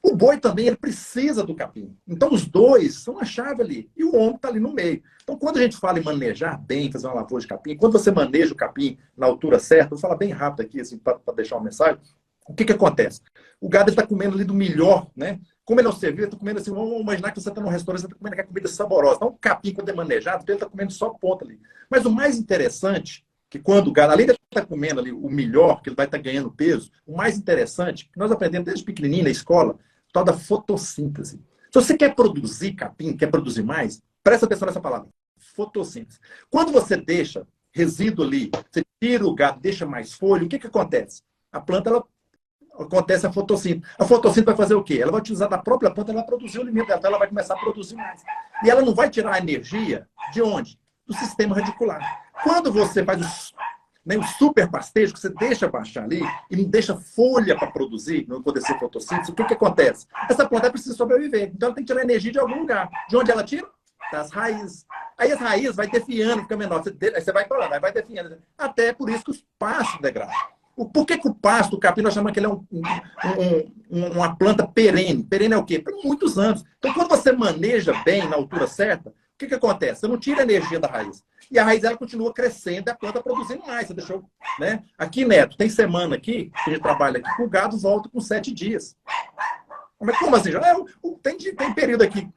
O boi também, ele precisa do capim. Então, os dois são a chave ali. E o homem está ali no meio. Então, quando a gente fala em manejar bem, fazer uma lavoura de capim, quando você maneja o capim na altura certa, vou falar bem rápido aqui, assim, para deixar uma mensagem, o que acontece? O gado está comendo ali do melhor, né? Como ele é um ser vivo, ele está comendo assim, vamos imaginar que você está num restaurante, você está comendo aquela comida saborosa. Então, o capim, quando é manejado, ele está comendo só ponta ali. Mas o mais interessante, que quando o gado, além de estar comendo ali o melhor, que ele vai estar ganhando peso, o mais interessante, que nós aprendemos desde pequenininho na escola, tal da fotossíntese. Se você quer produzir capim, quer produzir mais, presta atenção nessa palavra, fotossíntese. Quando você deixa resíduo ali, você tira o gado, deixa mais folha, o que acontece? A planta, acontece a fotossíntese. A fotossíntese vai fazer o quê? Ela vai utilizar da própria planta, ela vai produzir o alimento dela, então ela vai começar a produzir mais. E ela não vai tirar a energia de onde? Do sistema radicular. Quando você faz o super pastejo, que você deixa baixar ali e não deixa folha para produzir, não poder ser fotossíntese, o que acontece? Essa planta precisa sobreviver. Então ela tem que tirar energia de algum lugar. De onde ela tira? Das raízes. Aí as raízes vai definhando, fica menor. Aí você vai colando, aí vai definhando. Até por isso que os pastos degradam. Por que o pasto, o capim, nós chamamos que ele é uma planta perene? Perene é o quê? Por muitos anos. Então, quando você maneja bem, na altura certa, o que acontece? Você não tira a energia da raiz. E a raiz ela continua crescendo e a planta produzindo mais. Você deixou, né? Aqui, Neto, tem semana aqui, que a gente trabalha aqui, que o gado volta com 7 dias. Mas como assim? Tem período aqui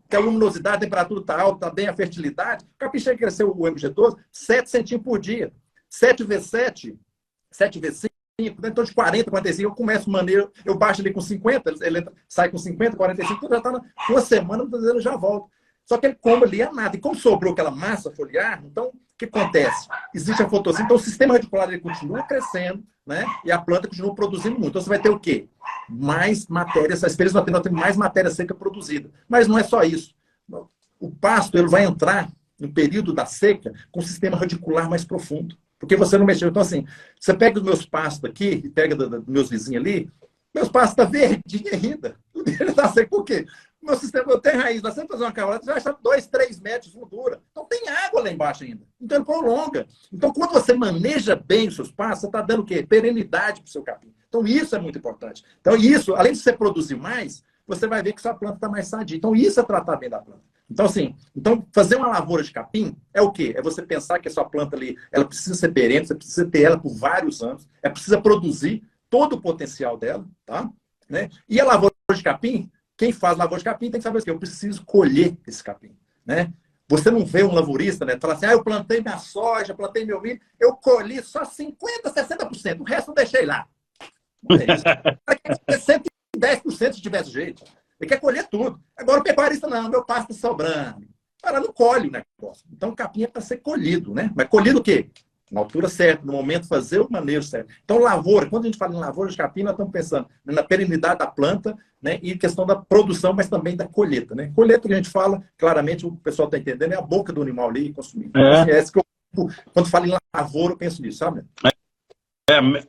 que a luminosidade, a temperatura está alta, está bem a fertilidade. O capim chega a crescer o MG12 7 centímetros por dia. 7 vezes 7 vezes 5, então de 40, 45, eu começo maneiro, eu baixo ali com 50, ele sai com 50, 45, já está uma semana, ele já volta. Só que ele come ali a nada. E como sobrou aquela massa foliar, então, o que acontece? Existe a fotossíntese, então o sistema radicular ele continua crescendo, né? E a planta continua produzindo muito. Então você vai ter o quê? Mais matéria, essas espelhos nós temos mais matéria seca produzida. Mas não é só isso. O pasto ele vai entrar no período da seca com um sistema radicular mais profundo. Porque você não mexeu. Então, assim, você pega os meus pastos aqui e pega dos meus vizinhos ali, meus pastos estão verdinhos ainda. Ele está seco. Por quê? Meu sistema tem raiz. Nós temos que fazer uma cavalada, você vai achar 2, 3 metros de fundura. Então, tem água lá embaixo ainda. Então, ele prolonga. Então, quando você maneja bem os seus pastos, você está dando o quê? Perenidade para o seu capim. Então, isso é muito importante. Então, isso, além de você produzir mais, você vai ver que sua planta está mais sadia. Então, isso é tratar bem da planta. Então, assim, fazer uma lavoura de capim é o quê? É você pensar que a sua planta ali, ela precisa ser perene, você precisa ter ela por vários anos, ela precisa produzir todo o potencial dela, tá? Né? E a lavoura de capim, quem faz lavoura de capim tem que saber o quê? Eu preciso colher esse capim, né? Você não vê um lavourista, né? Fala assim, eu plantei minha soja, plantei meu milho, eu colhi só 50%, 60%, o resto eu deixei lá. Não é isso. 110% se tivesse jeito. Ele quer colher tudo. Agora o pecuarista não, meu pasto está sobrando. Ela não colhe o negócio. Então o capim é para ser colhido, né? Mas colhido o quê? Na altura certa, no momento fazer o manejo certo. Então lavoura, quando a gente fala em lavoura de capim, nós estamos pensando na perenidade da planta, né? E questão da produção, mas também da colheita, né? Colheita que a gente fala, claramente o pessoal está entendendo, é a boca do animal ali consumindo. Então, assim, é isso que quando falo em lavoura, eu penso nisso, sabe?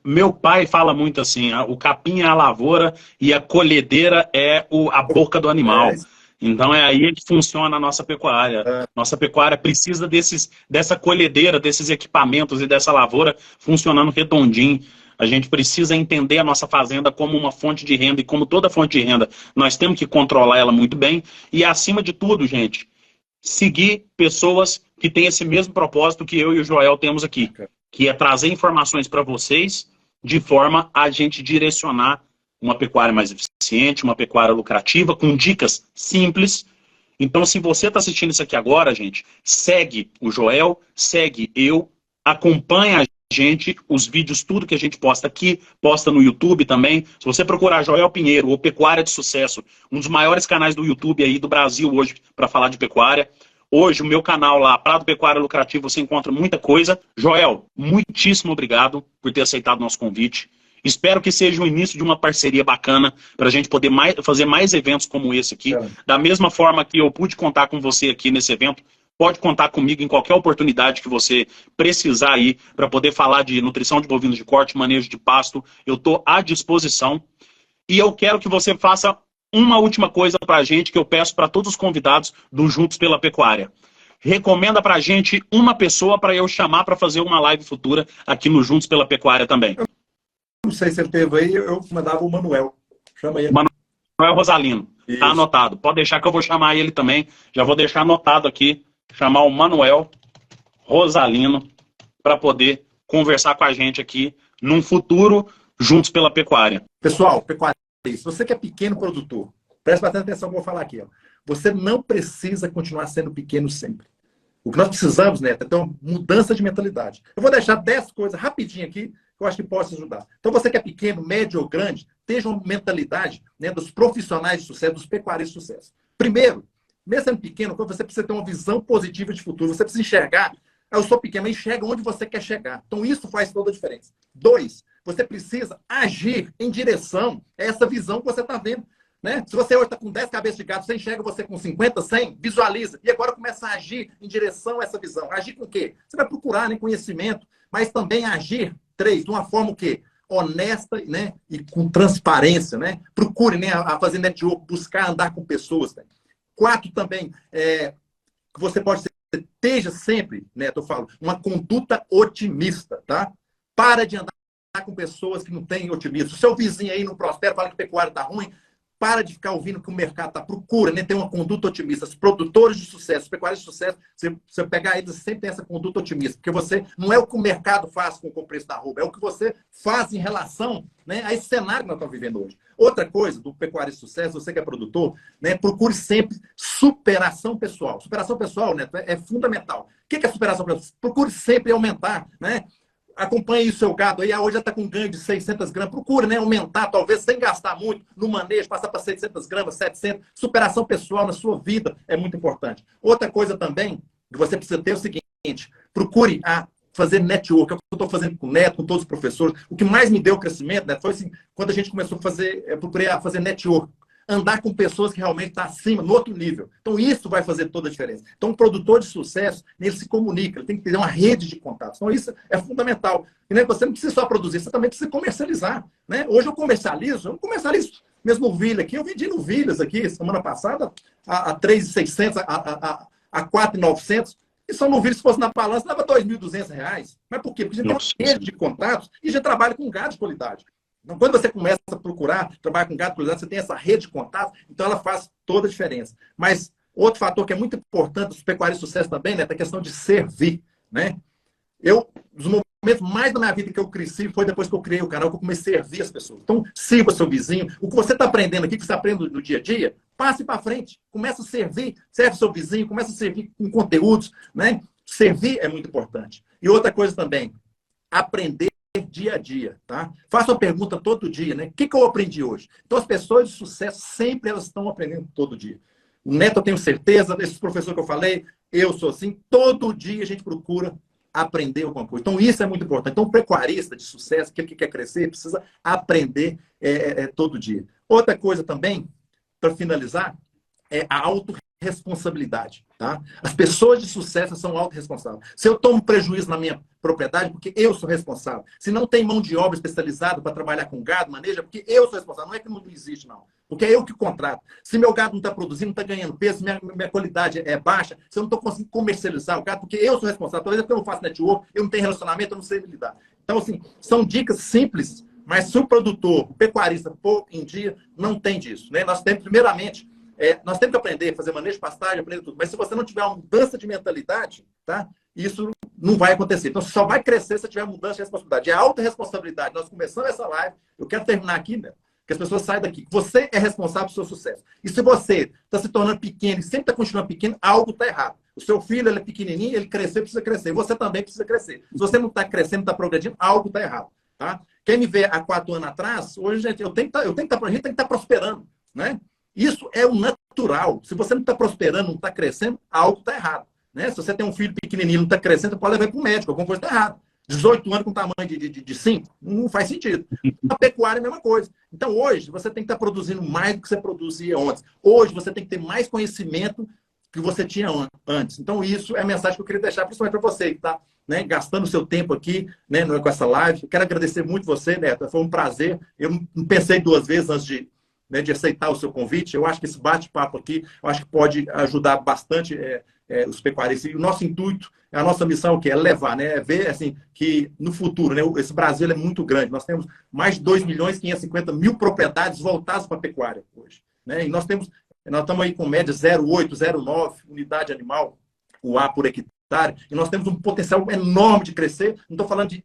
Meu pai fala muito assim, o capim é a lavoura e a colhedeira é a boca do animal. Então é aí que funciona a nossa pecuária. Nossa pecuária precisa dessa colhedeira, desses equipamentos e dessa lavoura funcionando redondinho. A gente precisa entender a nossa fazenda como uma fonte de renda, e como toda fonte de renda, nós temos que controlar ela muito bem. E acima de tudo, gente, seguir pessoas que têm esse mesmo propósito que eu e o Joel temos aqui, que é trazer informações para vocês de forma a gente direcionar uma pecuária mais eficiente, uma pecuária lucrativa, com dicas simples. Então, se você está assistindo isso aqui agora, gente, segue o Joel, segue eu, acompanha a gente, os vídeos, tudo que a gente posta aqui, posta no YouTube também. Se você procurar Joel Pinheiro ou Pecuária de Sucesso, um dos maiores canais do YouTube aí do Brasil hoje para falar de pecuária. Hoje, o meu canal lá, Prado Pecuária Lucrativo, você encontra muita coisa. Joel, muitíssimo obrigado por ter aceitado o nosso convite. Espero que seja o início de uma parceria bacana para a gente poder fazer mais eventos como esse aqui. Da mesma forma que eu pude contar com você aqui nesse evento, pode contar comigo em qualquer oportunidade que você precisar aí para poder falar de nutrição de bovinos de corte, manejo de pasto. Eu estou à disposição. E eu quero que você faça uma última coisa para a gente, que eu peço para todos os convidados do Juntos pela Pecuária. Recomenda para a gente uma pessoa para eu chamar para fazer uma live futura aqui no Juntos pela Pecuária também. Não sei se ele teve aí, eu mandava o Manuel. Chama ele. Manuel Rosalino. Está anotado. Pode deixar que eu vou chamar ele também. Já vou deixar anotado aqui. Chamar o Manuel Rosalino para poder conversar com a gente aqui num futuro Juntos pela Pecuária. Pessoal, pecuária, se você que é pequeno produtor, preste bastante atenção no que eu vou falar aqui. Ó. Você não precisa continuar sendo pequeno sempre. O que nós precisamos, Neto, é ter uma mudança de mentalidade. Eu vou deixar 10 coisas rapidinho aqui que eu acho que possa ajudar. Então, você que é pequeno, médio ou grande, tenha uma mentalidade, né, dos profissionais de sucesso, dos pecuaristas de sucesso. Primeiro, mesmo sendo pequeno, você precisa ter uma visão positiva de futuro. Você precisa enxergar. Eu sou pequeno, mas enxerga onde você quer chegar. Então, isso faz toda a diferença. 2, você precisa agir em direção a essa visão que você está vendo. Né? Se você hoje está com 10 cabeças de gato, você enxerga você com 50, 100, visualiza. E agora começa a agir em direção a essa visão. Agir com o quê? Você vai procurar, né, conhecimento, mas também agir, 3, de uma forma o quê? Honesta, né, e com transparência. Né? Procure, né, a fazer network, buscar andar com pessoas. Né? 4 também, que você pode esteja sempre, né, eu falo, uma conduta otimista. Tá? Para de andar com pessoas que não têm otimismo. O seu vizinho aí não prospera, fala que pecuária está ruim. Para de ficar ouvindo que o mercado está. Procura, né, ter uma conduta otimista. Os produtores de sucesso, os pecuaristas de sucesso, você pegar eles, sempre tem essa conduta otimista. Porque você não é o que o mercado faz com o preço da arroba, é o que você faz em relação, né, a esse cenário que nós estamos vivendo hoje. Outra coisa do pecuarista de sucesso, você que é produtor, né, procure sempre superação pessoal. Superação pessoal, né, é fundamental. O que é superação pessoal? Procure sempre aumentar, né? Acompanhe o seu gado aí, hoje já está com ganho de 600 gramas. Procure, né, aumentar, talvez sem gastar muito no manejo, passar para 600 gramas, 700. Superação pessoal na sua vida é muito importante. Outra coisa também que você precisa ter é o seguinte: procure fazer network. É o que eu estou fazendo com o Neto, com todos os professores. O que mais me deu crescimento, né, foi assim, quando a gente começou a fazer, procurei a fazer network. Andar com pessoas que realmente estão acima, no outro nível. Então, isso vai fazer toda a diferença. Então, um produtor de sucesso, ele se comunica, ele tem que ter uma rede de contatos. Então, isso é fundamental. E, né, você não precisa só produzir, você também precisa comercializar. Né? Hoje eu comercializo mesmo o Vilha aqui. Eu vendi no Vilhas aqui, semana passada, a 3.600, a 4.900. E só no Vilhas, se fosse na balança, dava R$2.200. Mas por quê? Porque a gente tem uma rede de contatos e já trabalha com gado de qualidade. Então, quando você começa a procurar trabalhar com gado cruzado, você tem essa rede de contatos, então ela faz toda a diferença. Mas outro fator que é muito importante dos pecuaristas de sucesso também, né, é a questão de servir. Né? Os momentos mais da minha vida que eu cresci foi depois que eu criei o canal, que eu comecei a servir as pessoas. Então, sirva seu vizinho. O que você está aprendendo aqui, que você aprende no dia a dia, passe para frente. Começa a servir, serve seu vizinho, começa a servir com conteúdos. Né? Servir é muito importante. E outra coisa também, aprender dia a dia, tá? Faça uma pergunta todo dia, né? O que eu aprendi hoje? Então, as pessoas de sucesso sempre elas estão aprendendo todo dia. O Neto, eu tenho certeza, desses professores que eu falei, eu sou assim, todo dia a gente procura aprender alguma coisa. Então, isso é muito importante. Então, o pecuarista de sucesso, aquele que quer crescer, precisa aprender todo dia. Outra coisa também, para finalizar, é a autorrealização. autorresponsabilidade, tá? As pessoas de sucesso são autorresponsáveis. Se eu tomo prejuízo na minha propriedade, porque eu sou responsável. Se não tem mão de obra especializada para trabalhar com gado, maneja, porque eu sou responsável. Não é que não existe, não. Porque é eu que contrato. Se meu gado não está produzindo, não está ganhando peso, minha qualidade é baixa, se eu não estou conseguindo comercializar o gado, porque eu sou responsável. Talvez porque eu não faço network, eu não tenho relacionamento, eu não sei lidar. Então, assim, são dicas simples, mas se o produtor, o pecuarista, pôr em dia, não tem disso, né? Nós temos, primeiramente, nós temos que aprender a fazer manejo de pastagem, aprender tudo. Mas se você não tiver uma mudança de mentalidade, tá? Isso não vai acontecer. Então, só vai crescer se tiver mudança de responsabilidade. É alta responsabilidade. Nós começamos essa live. Eu quero terminar aqui, né? Que as pessoas saiam daqui. Você é responsável pelo seu sucesso. E se você está se tornando pequeno e sempre está continuando pequeno, algo está errado. O seu filho, ele é pequenininho, ele precisa crescer. Você também precisa crescer. Se você não está crescendo, não está progredindo, algo está errado. Tá? Quem me vê há 4 anos atrás, hoje, gente, a gente tem que estar prosperando, né? Isso é o natural. Se você não está prosperando, não está crescendo, algo está errado. Né? Se você tem um filho pequenininho e não está crescendo, você pode levar para o médico, alguma coisa está errada. 18 anos com tamanho de 5, não faz sentido. A pecuária é a mesma coisa. Então, hoje, você tem que estar produzindo mais do que você produzia antes. Hoje, você tem que ter mais conhecimento que você tinha antes. Então, isso é a mensagem que eu queria deixar, principalmente para você que está, né, gastando seu tempo aqui, né, com essa live. Eu quero agradecer muito você, Neto. Foi um prazer. Eu não pensei 2 vezes antes de aceitar o seu convite. Eu acho que esse bate-papo aqui, eu acho que pode ajudar bastante os pecuaristas. E o nosso intuito, a nossa missão, que é levar, né, é ver assim, que no futuro, né, esse Brasil é muito grande. Nós temos mais de 2.550.000 propriedades voltadas para a pecuária hoje. Né? E nós estamos aí com média 0,8, 0,9 unidade animal, o A por hectare, e nós temos um potencial enorme de crescer. Não estou falando de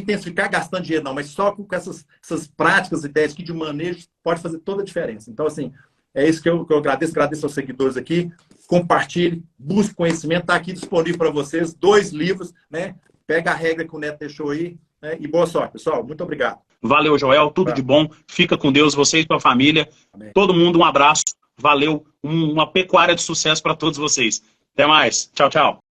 intensificar gastando dinheiro, não, mas só com essas práticas e ideias que de manejo pode fazer toda a diferença. Então, assim, é isso que eu agradeço aos seguidores aqui. Compartilhe, busque conhecimento, está aqui disponível para vocês, 2 livros, né? Pega a regra que o Neto deixou aí, né? E boa sorte, pessoal. Muito obrigado. Valeu, Joel, tudo de bom. Fica com Deus, você e sua família. Amém. Todo mundo, um abraço. Valeu, uma pecuária de sucesso para todos vocês. Até mais. Tchau, tchau.